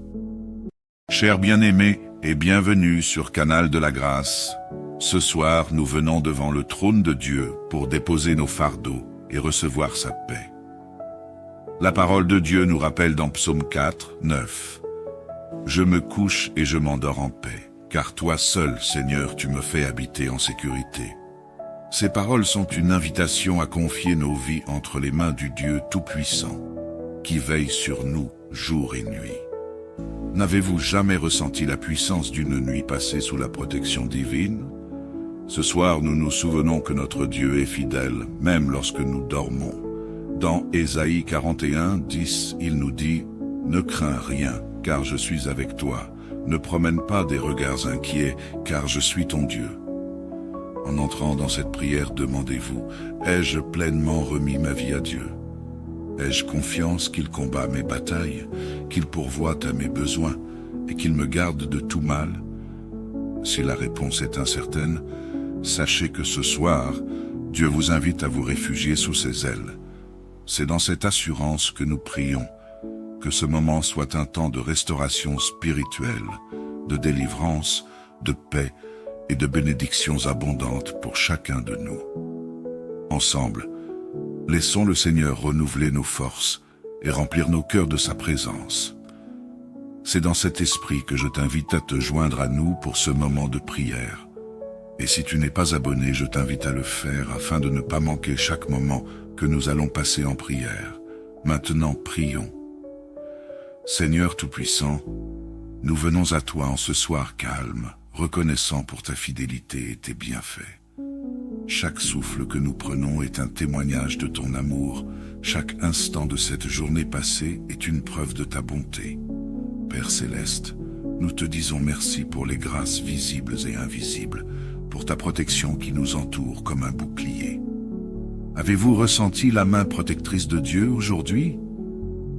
Chers bien-aimés et bienvenue sur Canal de la Grâce. Ce soir, nous venons devant le trône de Dieu pour déposer nos fardeaux et recevoir sa paix. La parole de Dieu nous rappelle dans Psaume 4, 9. « Je me couche et je m'endors en paix, car toi seul, Seigneur, tu me fais habiter en sécurité. » Ces paroles sont une invitation à confier nos vies entre les mains du Dieu Tout-Puissant, qui veille sur nous jour et nuit. N'avez-vous jamais ressenti la puissance d'une nuit passée sous la protection divine? Ce soir, nous nous souvenons que notre Dieu est fidèle, même lorsque nous dormons. Dans Ésaïe 41, 10, il nous dit « Ne crains rien, car je suis avec toi. Ne promène pas des regards inquiets, car je suis ton Dieu. » En entrant dans cette prière, demandez-vous « Ai-je pleinement remis ma vie à Dieu? Ai-je confiance qu'il combat mes batailles, qu'il pourvoit à mes besoins et qu'il me garde de tout mal? » Si la réponse est incertaine, sachez que ce soir, Dieu vous invite à vous réfugier sous ses ailes. C'est dans cette assurance que nous prions, que ce moment soit un temps de restauration spirituelle, de délivrance, de paix et de bénédictions abondantes pour chacun de nous. Ensemble, laissons le Seigneur renouveler nos forces et remplir nos cœurs de sa présence. C'est dans cet esprit que je t'invite à te joindre à nous pour ce moment de prière. Et si tu n'es pas abonné, je t'invite à le faire afin de ne pas manquer chaque moment que nous allons passer en prière. Maintenant, prions. Seigneur Tout-Puissant, nous venons à toi en ce soir calme, reconnaissant pour ta fidélité et tes bienfaits. Chaque souffle que nous prenons est un témoignage de ton amour. Chaque instant de cette journée passée est une preuve de ta bonté. Père Céleste, nous te disons merci pour les grâces visibles et invisibles, pour ta protection qui nous entoure comme un bouclier. Avez-vous ressenti la main protectrice de Dieu aujourd'hui?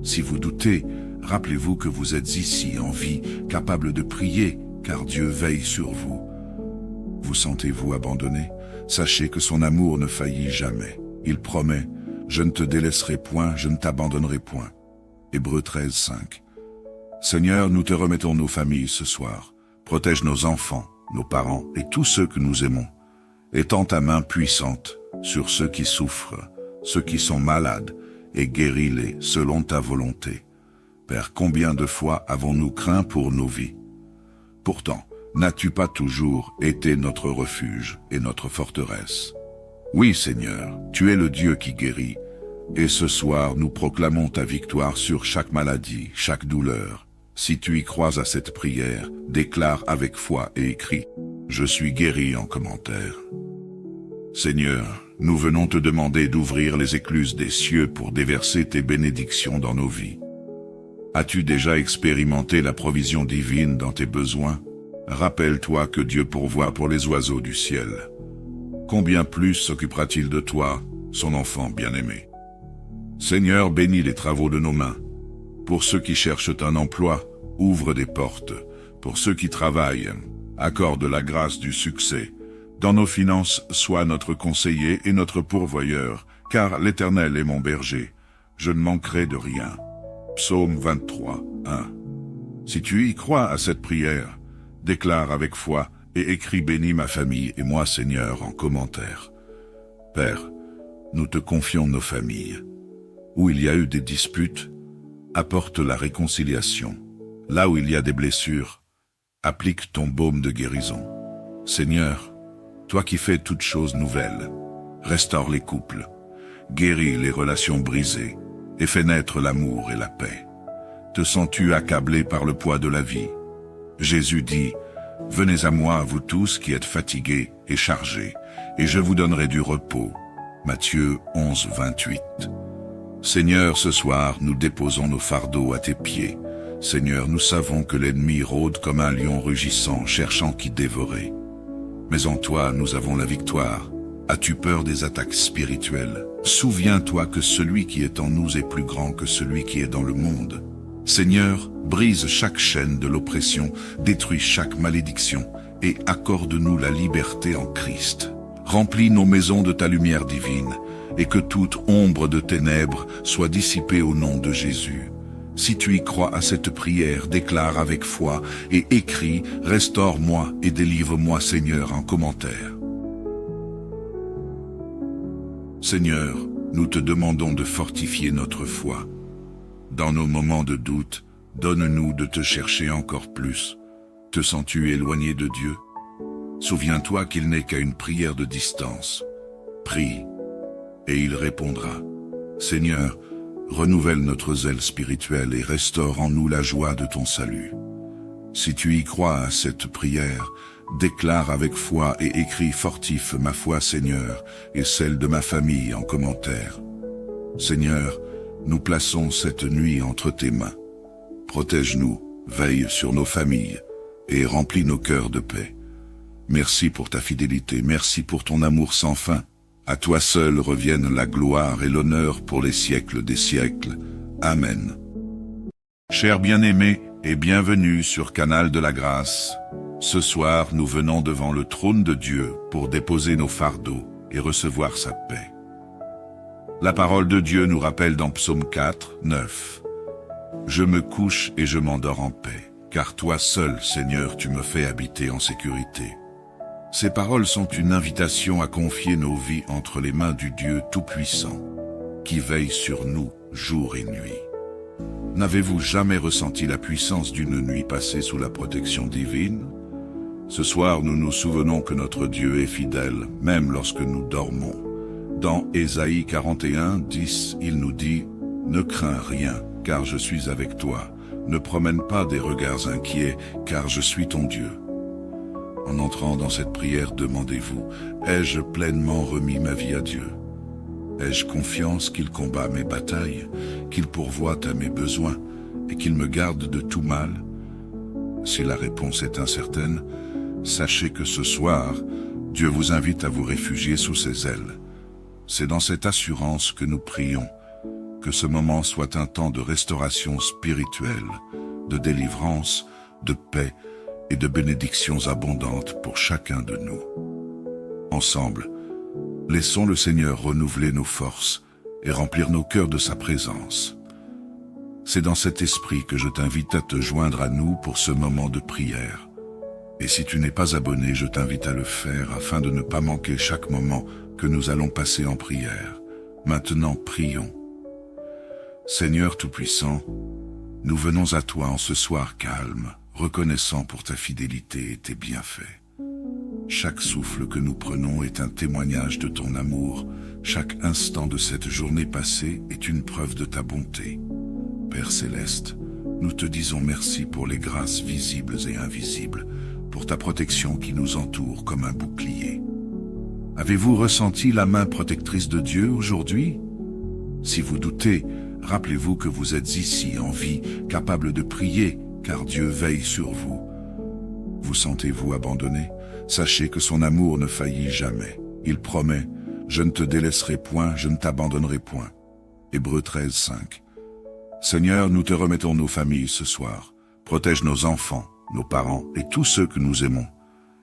Si vous doutez, rappelez-vous que vous êtes ici en vie, capable de prier, car Dieu veille sur vous. Vous sentez-vous abandonné? Sachez que son amour ne faillit jamais. Il promet « Je ne te délaisserai point, je ne t'abandonnerai point ». Hébreux 13, 5. Seigneur, nous te remettons nos familles ce soir. Protège nos enfants, nos parents et tous ceux que nous aimons. Étends ta main puissante sur ceux qui souffrent, ceux qui sont malades, et guéris-les selon ta volonté. Père, combien de fois avons-nous craint pour nos vies? Pourtant, n'as-tu pas toujours été notre refuge et notre forteresse? Oui, Seigneur, tu es le Dieu qui guérit, et ce soir nous proclamons ta victoire sur chaque maladie, chaque douleur. Si tu y crois à cette prière, déclare avec foi et écris « Je suis guéri » en commentaire. Seigneur, nous venons te demander d'ouvrir les écluses des cieux pour déverser tes bénédictions dans nos vies. As-tu déjà expérimenté la provision divine dans tes besoins? Rappelle-toi que Dieu pourvoit pour les oiseaux du ciel. Combien plus s'occupera-t-il de toi, son enfant bien-aimé? Seigneur, bénis les travaux de nos mains. Pour ceux qui cherchent un emploi, ouvre des portes. Pour ceux qui travaillent, accorde la grâce du succès. Dans nos finances, sois notre conseiller et notre pourvoyeur, car l'Éternel est mon berger. Je ne manquerai de rien. Psaume 23, 1. Si tu y crois à cette prière, déclare avec foi et écris « Bénis ma famille et moi, Seigneur » en commentaire. Père, nous te confions nos familles. Où il y a eu des disputes, apporte la réconciliation. Là où il y a des blessures, applique ton baume de guérison. Seigneur, toi qui fais toutes choses nouvelles, restaure les couples, guéris les relations brisées et fais naître l'amour et la paix. Te sens-tu accablé par le poids de la vie? Jésus dit, « Venez à moi, vous tous qui êtes fatigués et chargés, et je vous donnerai du repos. » Matthieu 11, 28. Seigneur, ce soir, nous déposons nos fardeaux à tes pieds. Seigneur, nous savons que l'ennemi rôde comme un lion rugissant, cherchant qui dévorer. Mais en toi, nous avons la victoire. As-tu peur des attaques spirituelles? Souviens-toi que celui qui est en nous est plus grand que celui qui est dans le monde. Seigneur, brise chaque chaîne de l'oppression, détruis chaque malédiction et accorde-nous la liberté en Christ. Remplis nos maisons de ta lumière divine et que toute ombre de ténèbres soit dissipée au nom de Jésus. Si tu y crois à cette prière, déclare avec foi et écris « Restaure-moi et délivre-moi, Seigneur » en commentaire. Seigneur, nous te demandons de fortifier notre foi. Dans nos moments de doute, donne-nous de te chercher encore plus. Te sens-tu éloigné de Dieu? Souviens-toi qu'il n'est qu'à une prière de distance. Prie, et il répondra. Seigneur, renouvelle notre zèle spirituel et restaure en nous la joie de ton salut. Si tu y crois à cette prière, déclare avec foi et écris « Fortifie ma foi, Seigneur, et celle de ma famille » en commentaire. Seigneur, nous plaçons cette nuit entre tes mains. Protège-nous, veille sur nos familles et remplis nos cœurs de paix. Merci pour ta fidélité, merci pour ton amour sans fin. À toi seul reviennent la gloire et l'honneur pour les siècles des siècles. Amen. Chers bien-aimés et bienvenue sur Canal de la Grâce. Ce soir, nous venons devant le trône de Dieu pour déposer nos fardeaux et recevoir sa paix. La parole de Dieu nous rappelle dans Psaume 4, 9. « Je me couche et je m'endors en paix, car toi seul, Seigneur, tu me fais habiter en sécurité. » Ces paroles sont une invitation à confier nos vies entre les mains du Dieu Tout-Puissant, qui veille sur nous jour et nuit. N'avez-vous jamais ressenti la puissance d'une nuit passée sous la protection divine? Ce soir, nous nous souvenons que notre Dieu est fidèle, même lorsque nous dormons. Dans Ésaïe 41, 10, il nous dit « Ne crains rien, car je suis avec toi. Ne promène pas des regards inquiets, car je suis ton Dieu. » En entrant dans cette prière, demandez-vous, ai-je pleinement remis ma vie à Dieu? Ai-je confiance qu'il combat mes batailles, qu'il pourvoit à mes besoins et qu'il me garde de tout mal? Si la réponse est incertaine, sachez que ce soir, Dieu vous invite à vous réfugier sous ses ailes. C'est dans cette assurance que nous prions, que ce moment soit un temps de restauration spirituelle, de délivrance, de paix, et de bénédictions abondantes pour chacun de nous. Ensemble, laissons le Seigneur renouveler nos forces et remplir nos cœurs de sa présence. C'est dans cet esprit que je t'invite à te joindre à nous pour ce moment de prière. Et si tu n'es pas abonné, je t'invite à le faire afin de ne pas manquer chaque moment que nous allons passer en prière. Maintenant, prions. Seigneur Tout-Puissant, nous venons à toi en ce soir calme, reconnaissant pour ta fidélité et tes bienfaits. Chaque souffle que nous prenons est un témoignage de ton amour. Chaque instant de cette journée passée est une preuve de ta bonté. Père céleste, Nous te disons merci pour les grâces visibles et invisibles, pour ta protection qui nous entoure comme un bouclier. Avez-vous ressenti la main protectrice de Dieu aujourd'hui? Si vous doutez, rappelez-vous que vous êtes ici en vie, capable de prier, car Dieu veille sur vous. Vous sentez-vous abandonné? Sachez que son amour ne faillit jamais. Il promet, « Je ne te délaisserai point, je ne t'abandonnerai point ». Hébreux 13, 5. Seigneur, nous te remettons nos familles ce soir. Protège nos enfants, nos parents et tous ceux que nous aimons.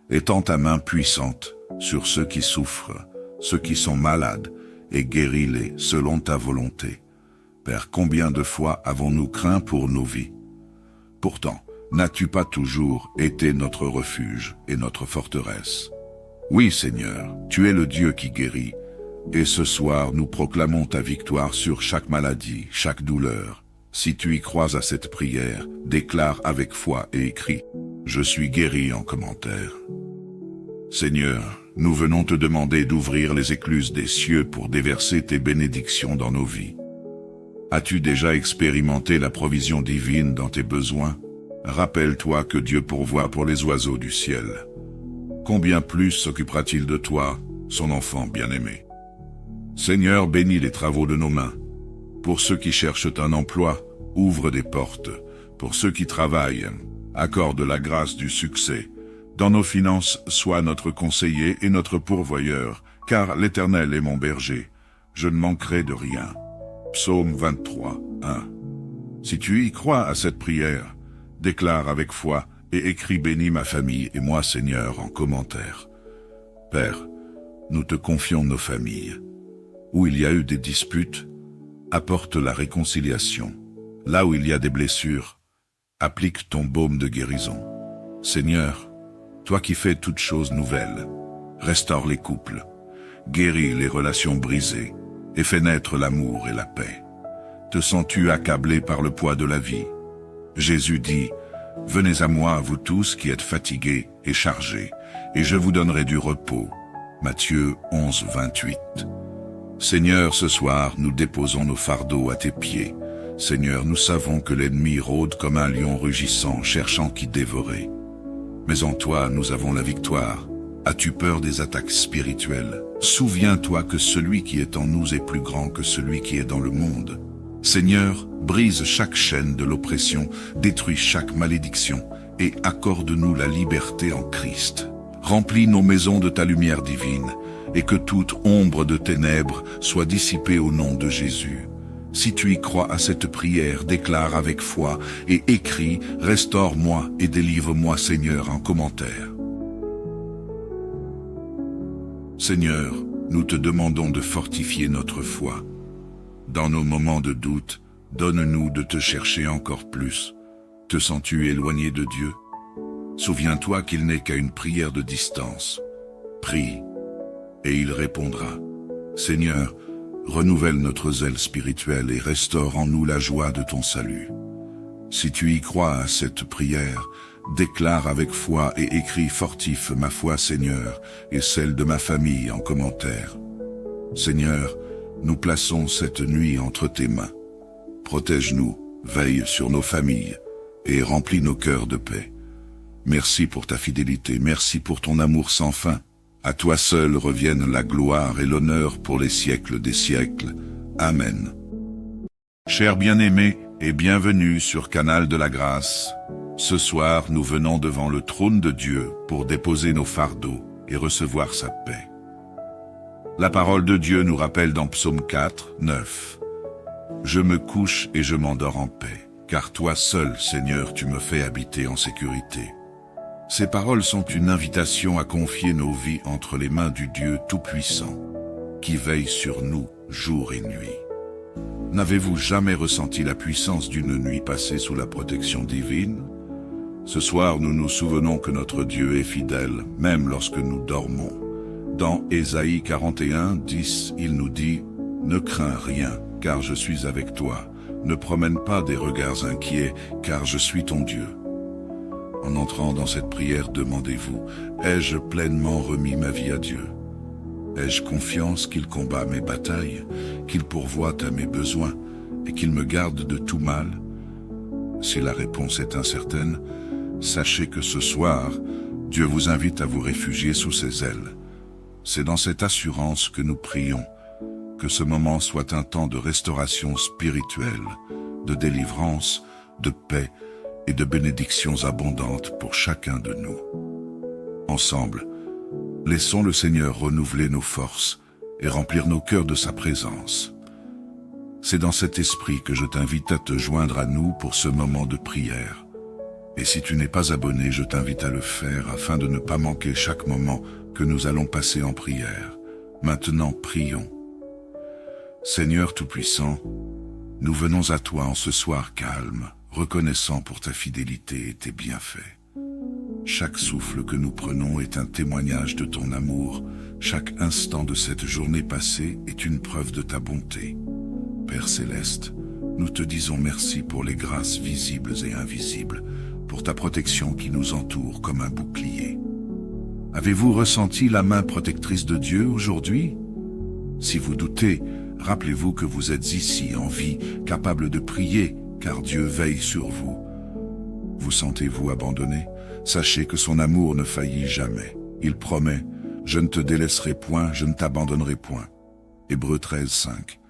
Étends ta main puissante sur ceux qui souffrent, ceux qui sont malades, et guéris-les selon ta volonté. Père, combien de fois avons-nous craint pour nos vies? Pourtant, n'as-tu pas toujours été notre refuge et notre forteresse? Oui, Seigneur, tu es le Dieu qui guérit, et ce soir nous proclamons ta victoire sur chaque maladie, chaque douleur. Si tu y crois à cette prière, déclare avec foi et écris « Je suis guéri » en commentaire. Seigneur, nous venons te demander d'ouvrir les écluses des cieux pour déverser tes bénédictions dans nos vies. As-tu déjà expérimenté la provision divine dans tes besoins? Rappelle-toi que Dieu pourvoit pour les oiseaux du ciel. Combien plus s'occupera-t-il de toi, son enfant bien-aimé? Seigneur, bénis les travaux de nos mains. Pour ceux qui cherchent un emploi, ouvre des portes. Pour ceux qui travaillent, accorde la grâce du succès. Dans nos finances, sois notre conseiller et notre pourvoyeur, car l'Éternel est mon berger. Je ne manquerai de rien. Psaume 23, 1. Si tu y crois à cette prière, déclare avec foi et écris « Bénis ma famille et moi, Seigneur » en commentaire. Père, nous te confions nos familles. Où il y a eu des disputes, apporte la réconciliation. Là où il y a des blessures, applique ton baume de guérison. Seigneur, toi qui fais toutes choses nouvelles, restaure les couples, guéris les relations brisées et fais naître l'amour et la paix. Te sens-tu accablé par le poids de la vie? Jésus dit, « Venez à moi, vous tous qui êtes fatigués et chargés, et je vous donnerai du repos. » Matthieu 11, 28. Seigneur, ce soir, nous déposons nos fardeaux à tes pieds. Seigneur, nous savons que l'ennemi rôde comme un lion rugissant, cherchant qui dévorer. Mais en toi, nous avons la victoire. As-tu peur des attaques spirituelles? Souviens-toi que celui qui est en nous est plus grand que celui qui est dans le monde. Seigneur, brise chaque chaîne de l'oppression, détruis chaque malédiction et accorde-nous la liberté en Christ. Remplis nos maisons de ta lumière divine et que toute ombre de ténèbres soit dissipée au nom de Jésus. Si tu y crois à cette prière, déclare avec foi et écris « Restaure-moi et délivre-moi, Seigneur » en commentaire. Seigneur, nous te demandons de fortifier notre foi. Dans nos moments de doute, donne-nous de te chercher encore plus. Te sens-tu éloigné de Dieu? Souviens-toi qu'il n'est qu'à une prière de distance. Prie, et il répondra. Seigneur, renouvelle notre zèle spirituel et restaure en nous la joie de ton salut. Si tu y crois à cette prière, déclare avec foi et écris « Fortifie ma foi, Seigneur, et celle de ma famille » en commentaire. Seigneur, nous plaçons cette nuit entre tes mains. Protège-nous, veille sur nos familles et remplis nos cœurs de paix. Merci pour ta fidélité, merci pour ton amour sans fin. À toi seul reviennent la gloire et l'honneur pour les siècles des siècles. Amen. Chers bien-aimés et bienvenue sur Canal de la Grâce. Ce soir, nous venons devant le trône de Dieu pour déposer nos fardeaux et recevoir sa paix. La parole de Dieu nous rappelle dans Psaume 4, 9. « Je me couche et je m'endors en paix, car toi seul, Seigneur, tu me fais habiter en sécurité. » Ces paroles sont une invitation à confier nos vies entre les mains du Dieu Tout-Puissant, qui veille sur nous jour et nuit. N'avez-vous jamais ressenti la puissance d'une nuit passée sous la protection divine? Ce soir, nous nous souvenons que notre Dieu est fidèle, même lorsque nous dormons. Dans Ésaïe 41, 10, il nous dit « Ne crains rien, car je suis avec toi. Ne promène pas des regards inquiets, car je suis ton Dieu. » En entrant dans cette prière, demandez-vous « Ai-je pleinement remis ma vie à Dieu? Ai-je confiance qu'il combat mes batailles, qu'il pourvoit à mes besoins et qu'il me garde de tout mal? » Si la réponse est incertaine, sachez que ce soir, Dieu vous invite à vous réfugier sous ses ailes. C'est dans cette assurance que nous prions, que ce moment soit un temps de restauration spirituelle, de délivrance, de paix et de bénédictions abondantes pour chacun de nous. Ensemble, laissons le Seigneur renouveler nos forces et remplir nos cœurs de sa présence. C'est dans cet esprit que je t'invite à te joindre à nous pour ce moment de prière. Et si tu n'es pas abonné, je t'invite à le faire afin de ne pas manquer chaque moment que nous allons passer en prière. Maintenant, prions. Seigneur Tout-Puissant, nous venons à toi en ce soir calme, reconnaissant pour ta fidélité et tes bienfaits. Chaque souffle que nous prenons est un témoignage de ton amour. Chaque instant de cette journée passée est une preuve de ta bonté. Père Céleste, nous te disons merci pour les grâces visibles et invisibles, pour ta protection qui nous entoure comme un bouclier. Avez-vous ressenti la main protectrice de Dieu aujourd'hui? Si vous doutez, rappelez-vous que vous êtes ici en vie, capable de prier, car Dieu veille sur vous. Vous sentez-vous abandonné? Sachez que son amour ne faillit jamais. Il promet, « Je ne te délaisserai point, je ne t'abandonnerai point. » Hébreux 13, 5.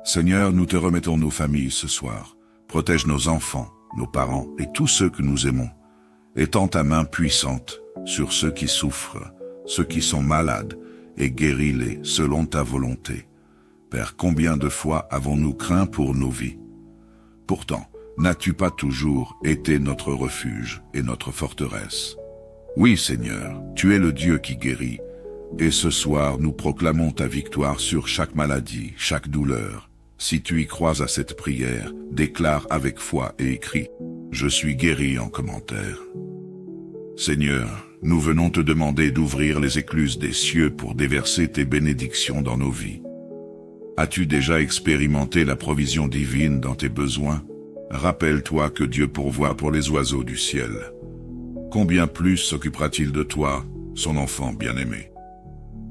Seigneur, nous te remettons nos familles ce soir. Protège nos enfants, nos parents et tous ceux que nous aimons. Étends ta main puissante sur ceux qui souffrent, ceux qui sont malades, et guéris-les selon ta volonté. Père, combien de fois avons-nous craint pour nos vies? Pourtant, n'as-tu pas toujours été notre refuge et notre forteresse? Oui, Seigneur, tu es le Dieu qui guérit, et ce soir nous proclamons ta victoire sur chaque maladie, chaque douleur. Si tu y crois à cette prière, déclare avec foi et écris « Je suis guéri » en commentaire. Seigneur, nous venons te demander d'ouvrir les écluses des cieux pour déverser tes bénédictions dans nos vies. As-tu déjà expérimenté la provision divine dans tes besoins? Rappelle-toi que Dieu pourvoit pour les oiseaux du ciel. Combien plus s'occupera-t-il de toi, son enfant bien-aimé?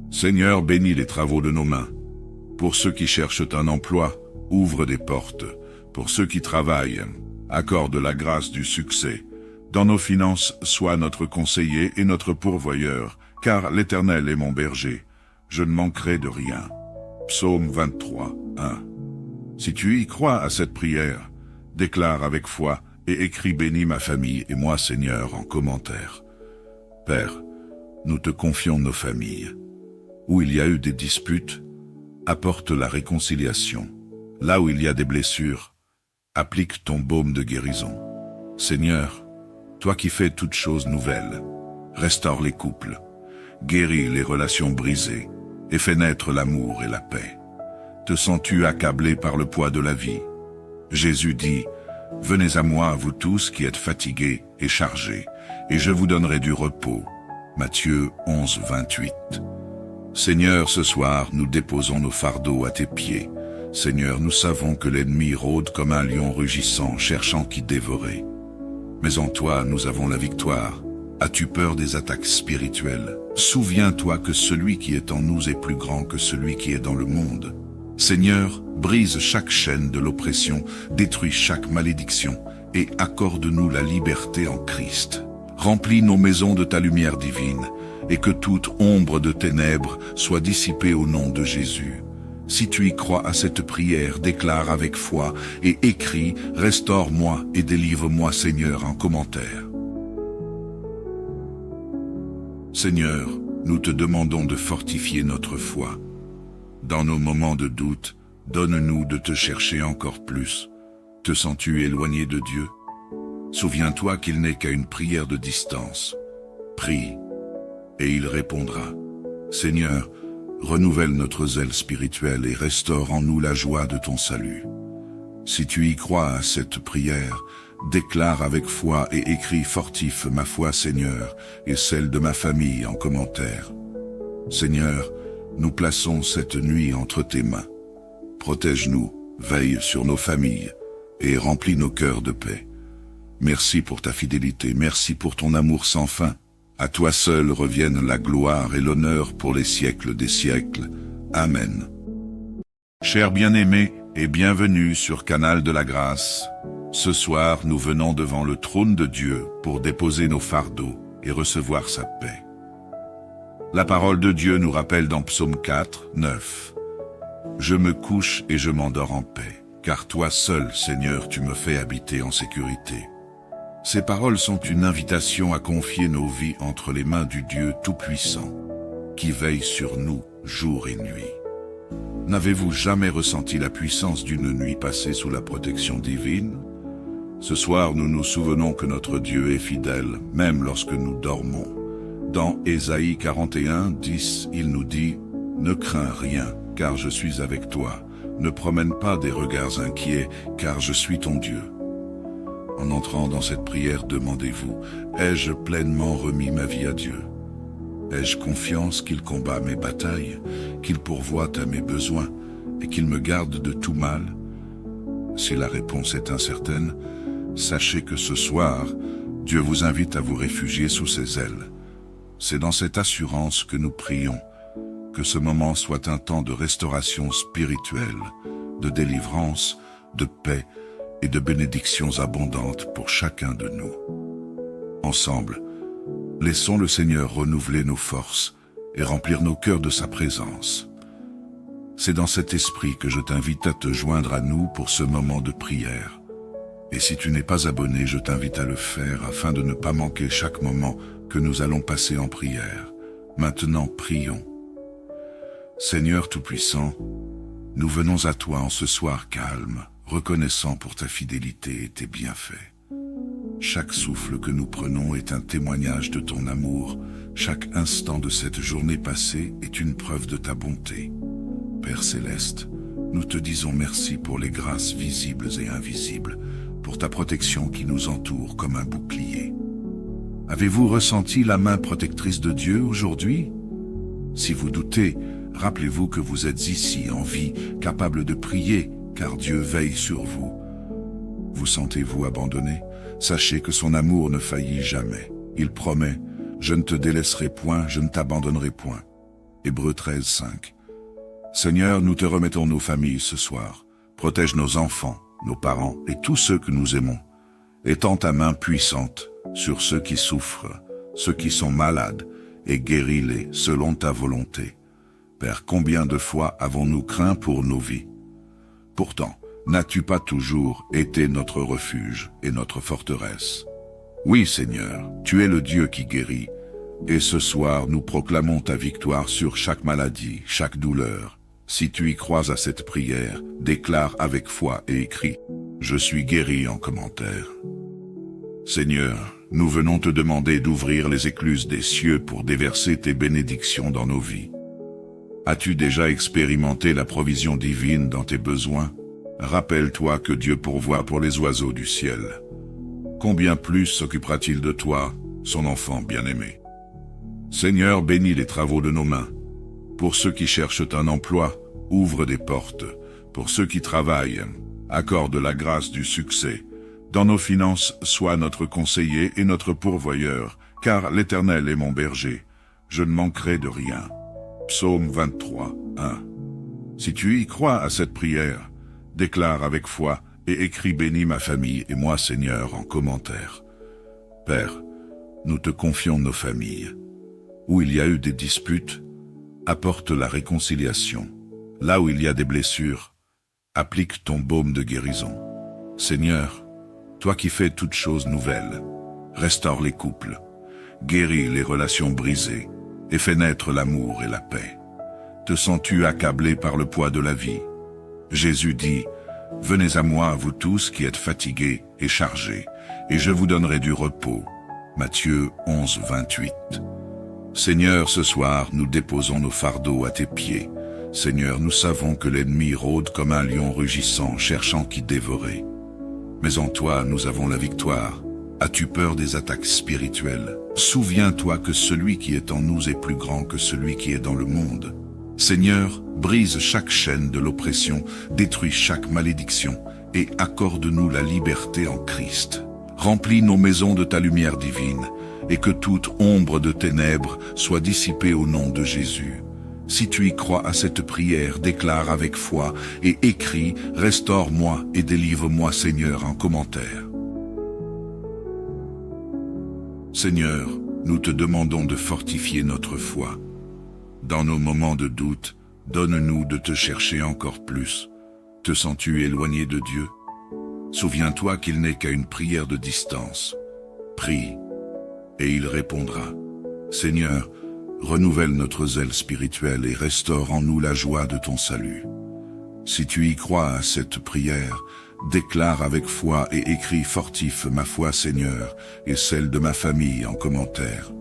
Seigneur, bénis les travaux de nos mains. Pour ceux qui cherchent un emploi, ouvre des portes. Pour ceux qui travaillent, accorde la grâce du succès. Dans nos finances, sois notre conseiller et notre pourvoyeur, car l'Éternel est mon berger. Je ne manquerai de rien. Psaume 23, 1. Si tu y crois à cette prière, déclare avec foi et écris « Bénis ma famille et moi, Seigneur » en commentaire. Père, nous te confions nos familles. Où il y a eu des disputes, apporte la réconciliation. Là où il y a des blessures, applique ton baume de guérison. Seigneur, toi qui fais toutes choses nouvelles, restaure les couples, guéris les relations brisées et fais naître l'amour et la paix. Te sens-tu accablé par le poids de la vie? Jésus dit, « Venez à moi, vous tous qui êtes fatigués et chargés, et je vous donnerai du repos. » Matthieu 11, 28. Seigneur, ce soir, nous déposons nos fardeaux à tes pieds. Seigneur, nous savons que l'ennemi rôde comme un lion rugissant, cherchant qui dévorer. Mais en toi, nous avons la victoire. As-tu peur des attaques spirituelles? Souviens-toi que celui qui est en nous est plus grand que celui qui est dans le monde. Seigneur, brise chaque chaîne de l'oppression, détruis chaque malédiction et accorde-nous la liberté en Christ. Remplis nos maisons de ta lumière divine et que toute ombre de ténèbres soit dissipée au nom de Jésus. Si tu y crois à cette prière, déclare avec foi et écris « Restaure-moi et délivre-moi, Seigneur » en commentaire. Seigneur, nous te demandons de fortifier notre foi. Dans nos moments de doute, donne-nous de te chercher encore plus. Te sens-tu éloigné de Dieu? Souviens-toi qu'il n'est qu'à une prière de distance. Prie, et il répondra. Seigneur, renouvelle notre zèle spirituel et restaure en nous la joie de ton salut. Si tu y crois à cette prière, déclare avec foi et écris « Fortifie ma foi, Seigneur, et celle de ma famille » en commentaire. Seigneur, nous plaçons cette nuit entre tes mains. Protège-nous, veille sur nos familles et remplis nos cœurs de paix. Merci pour ta fidélité, merci pour ton amour sans fin. À toi seul reviennent la gloire et l'honneur pour les siècles des siècles. Amen. Chers bien-aimés et bienvenue sur Canal de la Grâce. Ce soir, nous venons devant le trône de Dieu pour déposer nos fardeaux et recevoir sa paix. La parole de Dieu nous rappelle dans Psaume 4, 9. « Je me couche et je m'endors en paix, car toi seul, Seigneur, tu me fais habiter en sécurité. » Ces paroles sont une invitation à confier nos vies entre les mains du Dieu Tout-Puissant, qui veille sur nous jour et nuit. N'avez-vous jamais ressenti la puissance d'une nuit passée sous la protection divine? Ce soir, nous nous souvenons que notre Dieu est fidèle, même lorsque nous dormons. Dans Ésaïe 41, 10, il nous dit « Ne crains rien, car je suis avec toi. Ne promène pas des regards inquiets, car je suis ton Dieu. » En entrant dans cette prière, demandez-vous « Ai-je pleinement remis ma vie à Dieu? Ai-je confiance qu'il combat mes batailles, qu'il pourvoit à mes besoins et qu'il me garde de tout mal? » Si la réponse est incertaine, sachez que ce soir, Dieu vous invite à vous réfugier sous ses ailes. C'est dans cette assurance que nous prions, que ce moment soit un temps de restauration spirituelle, de délivrance, de paix et de bénédictions abondantes pour chacun de nous. Ensemble, laissons le Seigneur renouveler nos forces et remplir nos cœurs de sa présence. C'est dans cet esprit que je t'invite à te joindre à nous pour ce moment de prière. Et si tu n'es pas abonné, je t'invite à le faire afin de ne pas manquer chaque moment que nous allons passer en prière. Maintenant, prions. Seigneur Tout-Puissant, nous venons à toi en ce soir calme, reconnaissant pour ta fidélité et tes bienfaits. Chaque souffle que nous prenons est un témoignage de ton amour. Chaque instant de cette journée passée est une preuve de ta bonté. Père Céleste, nous te disons merci pour les grâces visibles et invisibles, pour ta protection qui nous entoure comme un bouclier. Avez-vous ressenti la main protectrice de Dieu aujourd'hui? Si vous doutez, rappelez-vous que vous êtes ici en vie, capable de prier, car Dieu veille sur vous. Vous sentez-vous abandonné? Sachez que son amour ne faillit jamais. Il promet « Je ne te délaisserai point, je ne t'abandonnerai point ». Hébreux 13, 5. Seigneur, nous te remettons nos familles ce soir. Protège nos enfants, nos parents et tous ceux que nous aimons. Étends ta main puissante sur ceux qui souffrent, ceux qui sont malades, et guéris-les selon ta volonté. Père, combien de fois avons-nous craint pour nos vies? Pourtant, n'as-tu pas toujours été notre refuge et notre forteresse? Oui, Seigneur, tu es le Dieu qui guérit, et ce soir nous proclamons ta victoire sur chaque maladie, chaque douleur. Si tu y crois à cette prière, déclare avec foi et écris « Je suis guéri » en commentaire. Seigneur, nous venons te demander d'ouvrir les écluses des cieux pour déverser tes bénédictions dans nos vies. As-tu déjà expérimenté la provision divine dans tes besoins? Rappelle-toi que Dieu pourvoit pour les oiseaux du ciel. Combien plus s'occupera-t-il de toi, son enfant bien-aimé? Seigneur, bénis les travaux de nos mains. Pour ceux qui cherchent un emploi, ouvre des portes. Pour ceux qui travaillent, accorde la grâce du succès. Dans nos finances, sois notre conseiller et notre pourvoyeur, car l'Éternel est mon berger. Je ne manquerai de rien. Psaume 23, 1. Si tu y crois à cette prière, déclare avec foi et écris « Bénis ma famille et moi, Seigneur » en commentaire. Père, nous te confions nos familles. Où il y a eu des disputes, apporte la réconciliation. Là où il y a des blessures, applique ton baume de guérison. Seigneur, toi qui fais toutes choses nouvelles, restaure les couples, guéris les relations brisées et fais naître l'amour et la paix. Te sens-tu accablé par le poids de la vie? Jésus dit « Venez à moi, vous tous qui êtes fatigués et chargés, et je vous donnerai du repos. » Matthieu 11, 28. Seigneur, ce soir, nous déposons nos fardeaux à tes pieds. Seigneur, nous savons que l'ennemi rôde comme un lion rugissant, cherchant qui dévorer. Mais en toi, nous avons la victoire. As-tu peur des attaques spirituelles? Souviens-toi que celui qui est en nous est plus grand que celui qui est dans le monde. Seigneur, brise chaque chaîne de l'oppression, détruis chaque malédiction et accorde-nous la liberté en Christ. Remplis nos maisons de ta lumière divine et que toute ombre de ténèbres soit dissipée au nom de Jésus. Si tu y crois à cette prière, déclare avec foi et écris « Restaure-moi et délivre-moi Seigneur » en commentaire. Seigneur, nous te demandons de fortifier notre foi. Dans nos moments de doute, donne-nous de te chercher encore plus. Te sens-tu éloigné de Dieu? Souviens-toi qu'il n'est qu'à une prière de distance. Prie, et il répondra. Seigneur, renouvelle notre zèle spirituel et restaure en nous la joie de ton salut. Si tu y crois à cette prière, déclare avec foi et écris fortifie ma foi Seigneur et celle de ma famille en commentaire.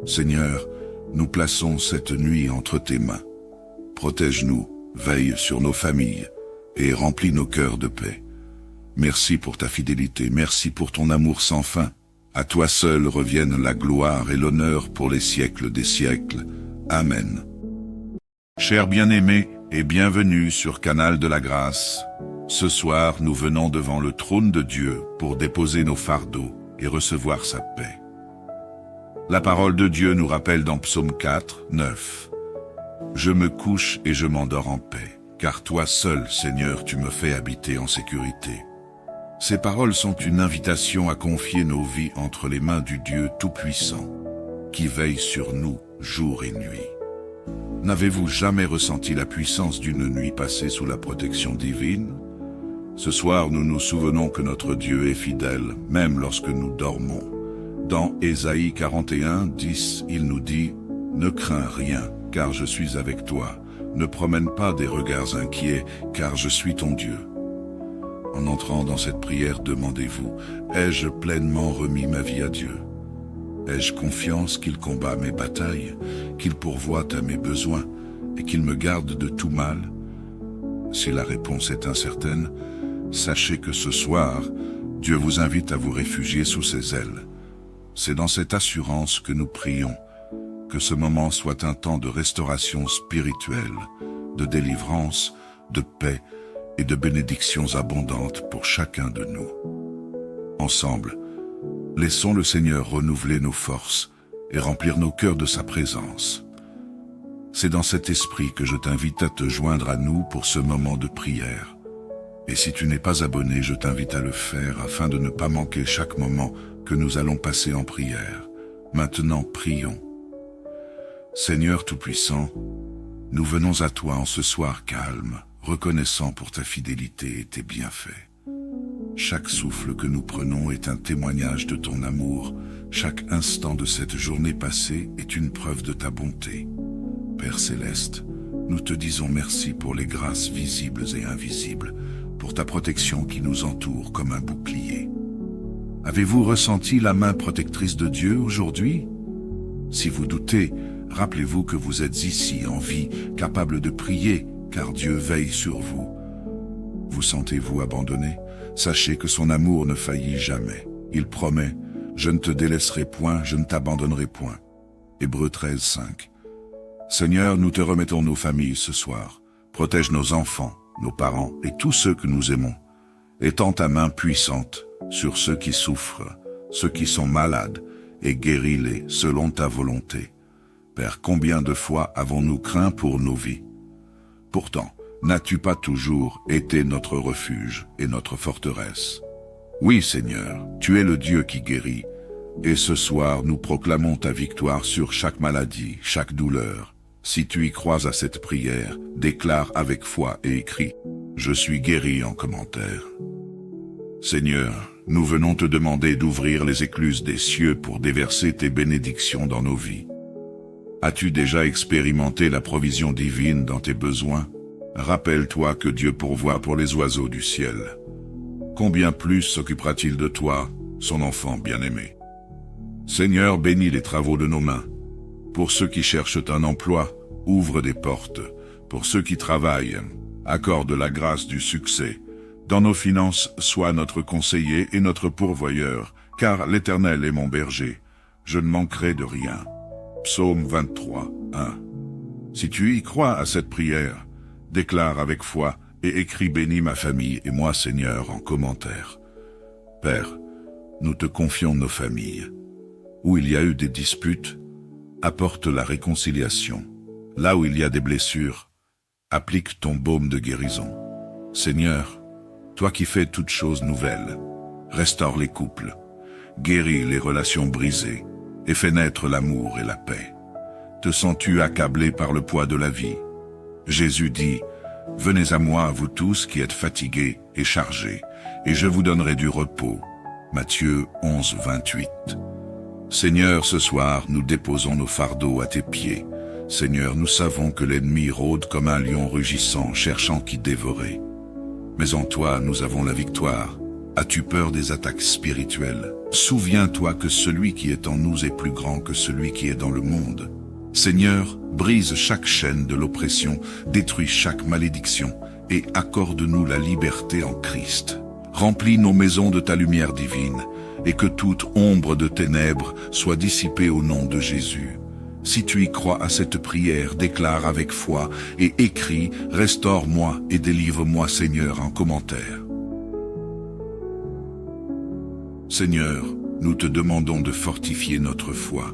Seigneur, nous plaçons cette nuit entre tes mains. Protège-nous, veille sur nos familles et remplis nos cœurs de paix. Merci pour ta fidélité, merci pour ton amour sans fin. À toi seul reviennent la gloire et l'honneur pour les siècles des siècles. Amen. Chers bien-aimés et bienvenue sur Canal de la Grâce. Ce soir, nous venons devant le trône de Dieu pour déposer nos fardeaux et recevoir sa paix. La parole de Dieu nous rappelle dans Psaume 4, 9. Je me couche et je m'endors en paix, car toi seul, Seigneur, tu me fais habiter en sécurité. Ces paroles sont une invitation à confier nos vies entre les mains du Dieu Tout-Puissant, qui veille sur nous jour et nuit. N'avez-vous jamais ressenti la puissance d'une nuit passée sous la protection divine? Ce soir, nous nous souvenons que notre Dieu est fidèle, même lorsque nous dormons. Dans Ésaïe 41, 10, il nous dit « Ne crains rien, car je suis avec toi. Ne promène pas des regards inquiets, car je suis ton Dieu. » En entrant dans cette prière, demandez-vous, ai-je pleinement remis ma vie à Dieu? Ai-je confiance qu'il combat mes batailles, qu'il pourvoit à mes besoins et qu'il me garde de tout mal? Si la réponse est incertaine, sachez que ce soir, Dieu vous invite à vous réfugier sous ses ailes. C'est dans cette assurance que nous prions, que ce moment soit un temps de restauration spirituelle, de délivrance, de paix, et de bénédictions abondantes pour chacun de nous. Ensemble, laissons le Seigneur renouveler nos forces et remplir nos cœurs de sa présence. C'est dans cet esprit que je t'invite à te joindre à nous pour ce moment de prière. Et si tu n'es pas abonné, je t'invite à le faire afin de ne pas manquer chaque moment que nous allons passer en prière. Maintenant, prions. Seigneur Tout-Puissant, nous venons à toi en ce soir calme, reconnaissant pour ta fidélité et tes bienfaits. Chaque souffle que nous prenons est un témoignage de ton amour. Chaque instant de cette journée passée est une preuve de ta bonté. Père Céleste, nous te disons merci pour les grâces visibles et invisibles, pour ta protection qui nous entoure comme un bouclier. Avez-vous ressenti la main protectrice de Dieu aujourd'hui? Si vous doutez, rappelez-vous que vous êtes ici en vie, capable de prier, car Dieu veille sur vous. Vous sentez-vous abandonné? Sachez que son amour ne faillit jamais. Il promet, « Je ne te délaisserai point, je ne t'abandonnerai point. » Hébreux 13, 5. Seigneur, nous te remettons nos familles ce soir. Protège nos enfants, nos parents et tous ceux que nous aimons. Étends ta main puissante sur ceux qui souffrent, ceux qui sont malades, et guéris-les selon ta volonté. Père, combien de fois avons-nous craint pour nos vies? Pourtant, n'as-tu pas toujours été notre refuge et notre forteresse? Oui, Seigneur, tu es le Dieu qui guérit, et ce soir nous proclamons ta victoire sur chaque maladie, chaque douleur. Si tu y crois à cette prière, déclare avec foi et écris « Je suis guéri » en commentaire. Seigneur, nous venons te demander d'ouvrir les écluses des cieux pour déverser tes bénédictions dans nos vies. As-tu déjà expérimenté la provision divine dans tes besoins? Rappelle-toi que Dieu pourvoit pour les oiseaux du ciel. Combien plus s'occupera-t-il de toi, son enfant bien-aimé? Seigneur, bénis les travaux de nos mains. Pour ceux qui cherchent un emploi, ouvre des portes. Pour ceux qui travaillent, accorde la grâce du succès. Dans nos finances, sois notre conseiller et notre pourvoyeur, car l'Éternel est mon berger. Je ne manquerai de rien. Psaume 23, 1. Si tu y crois à cette prière, déclare avec foi et écris « Bénis ma famille et moi, Seigneur » en commentaire. Père, nous te confions nos familles. Où il y a eu des disputes, apporte la réconciliation. Là où il y a des blessures, applique ton baume de guérison. Seigneur, toi qui fais toutes choses nouvelles, restaure les couples, guéris les relations brisées et fais naître l'amour et la paix. Te sens-tu accablé par le poids de la vie? Jésus dit, « Venez à moi, vous tous qui êtes fatigués et chargés, et je vous donnerai du repos. » Matthieu 11, 28. Seigneur, ce soir, nous déposons nos fardeaux à tes pieds. Seigneur, nous savons que l'ennemi rôde comme un lion rugissant, cherchant qui dévorer. Mais en toi, nous avons la victoire. As-tu peur des attaques spirituelles? Souviens-toi que celui qui est en nous est plus grand que celui qui est dans le monde. Seigneur, brise chaque chaîne de l'oppression, détruis chaque malédiction et accorde-nous la liberté en Christ. Remplis nos maisons de ta lumière divine et que toute ombre de ténèbres soit dissipée au nom de Jésus. Si tu y crois à cette prière, déclare avec foi et écris « Restaure-moi et délivre-moi Seigneur » en commentaire. Seigneur, nous te demandons de fortifier notre foi.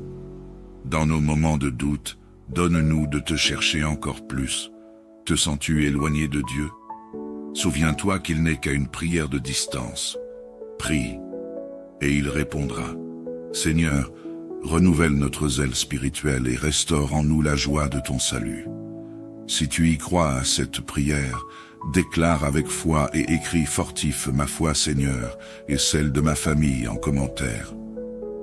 Dans nos moments de doute, donne-nous de te chercher encore plus. Te sens-tu éloigné de Dieu? Souviens-toi qu'il n'est qu'à une prière de distance. Prie, et il répondra. Seigneur, renouvelle notre zèle spirituel et restaure en nous la joie de ton salut. Si tu y crois à cette prière, déclare avec foi et écris « Fortifie ma foi, Seigneur, et celle de ma famille » en commentaire.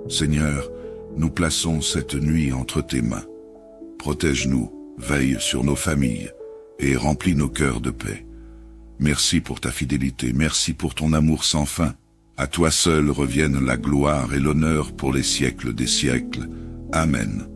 Seigneur, nous plaçons cette nuit entre tes mains. Protège-nous, veille sur nos familles et remplis nos cœurs de paix. Merci pour ta fidélité, merci pour ton amour sans fin. À toi seul reviennent la gloire et l'honneur pour les siècles des siècles. Amen.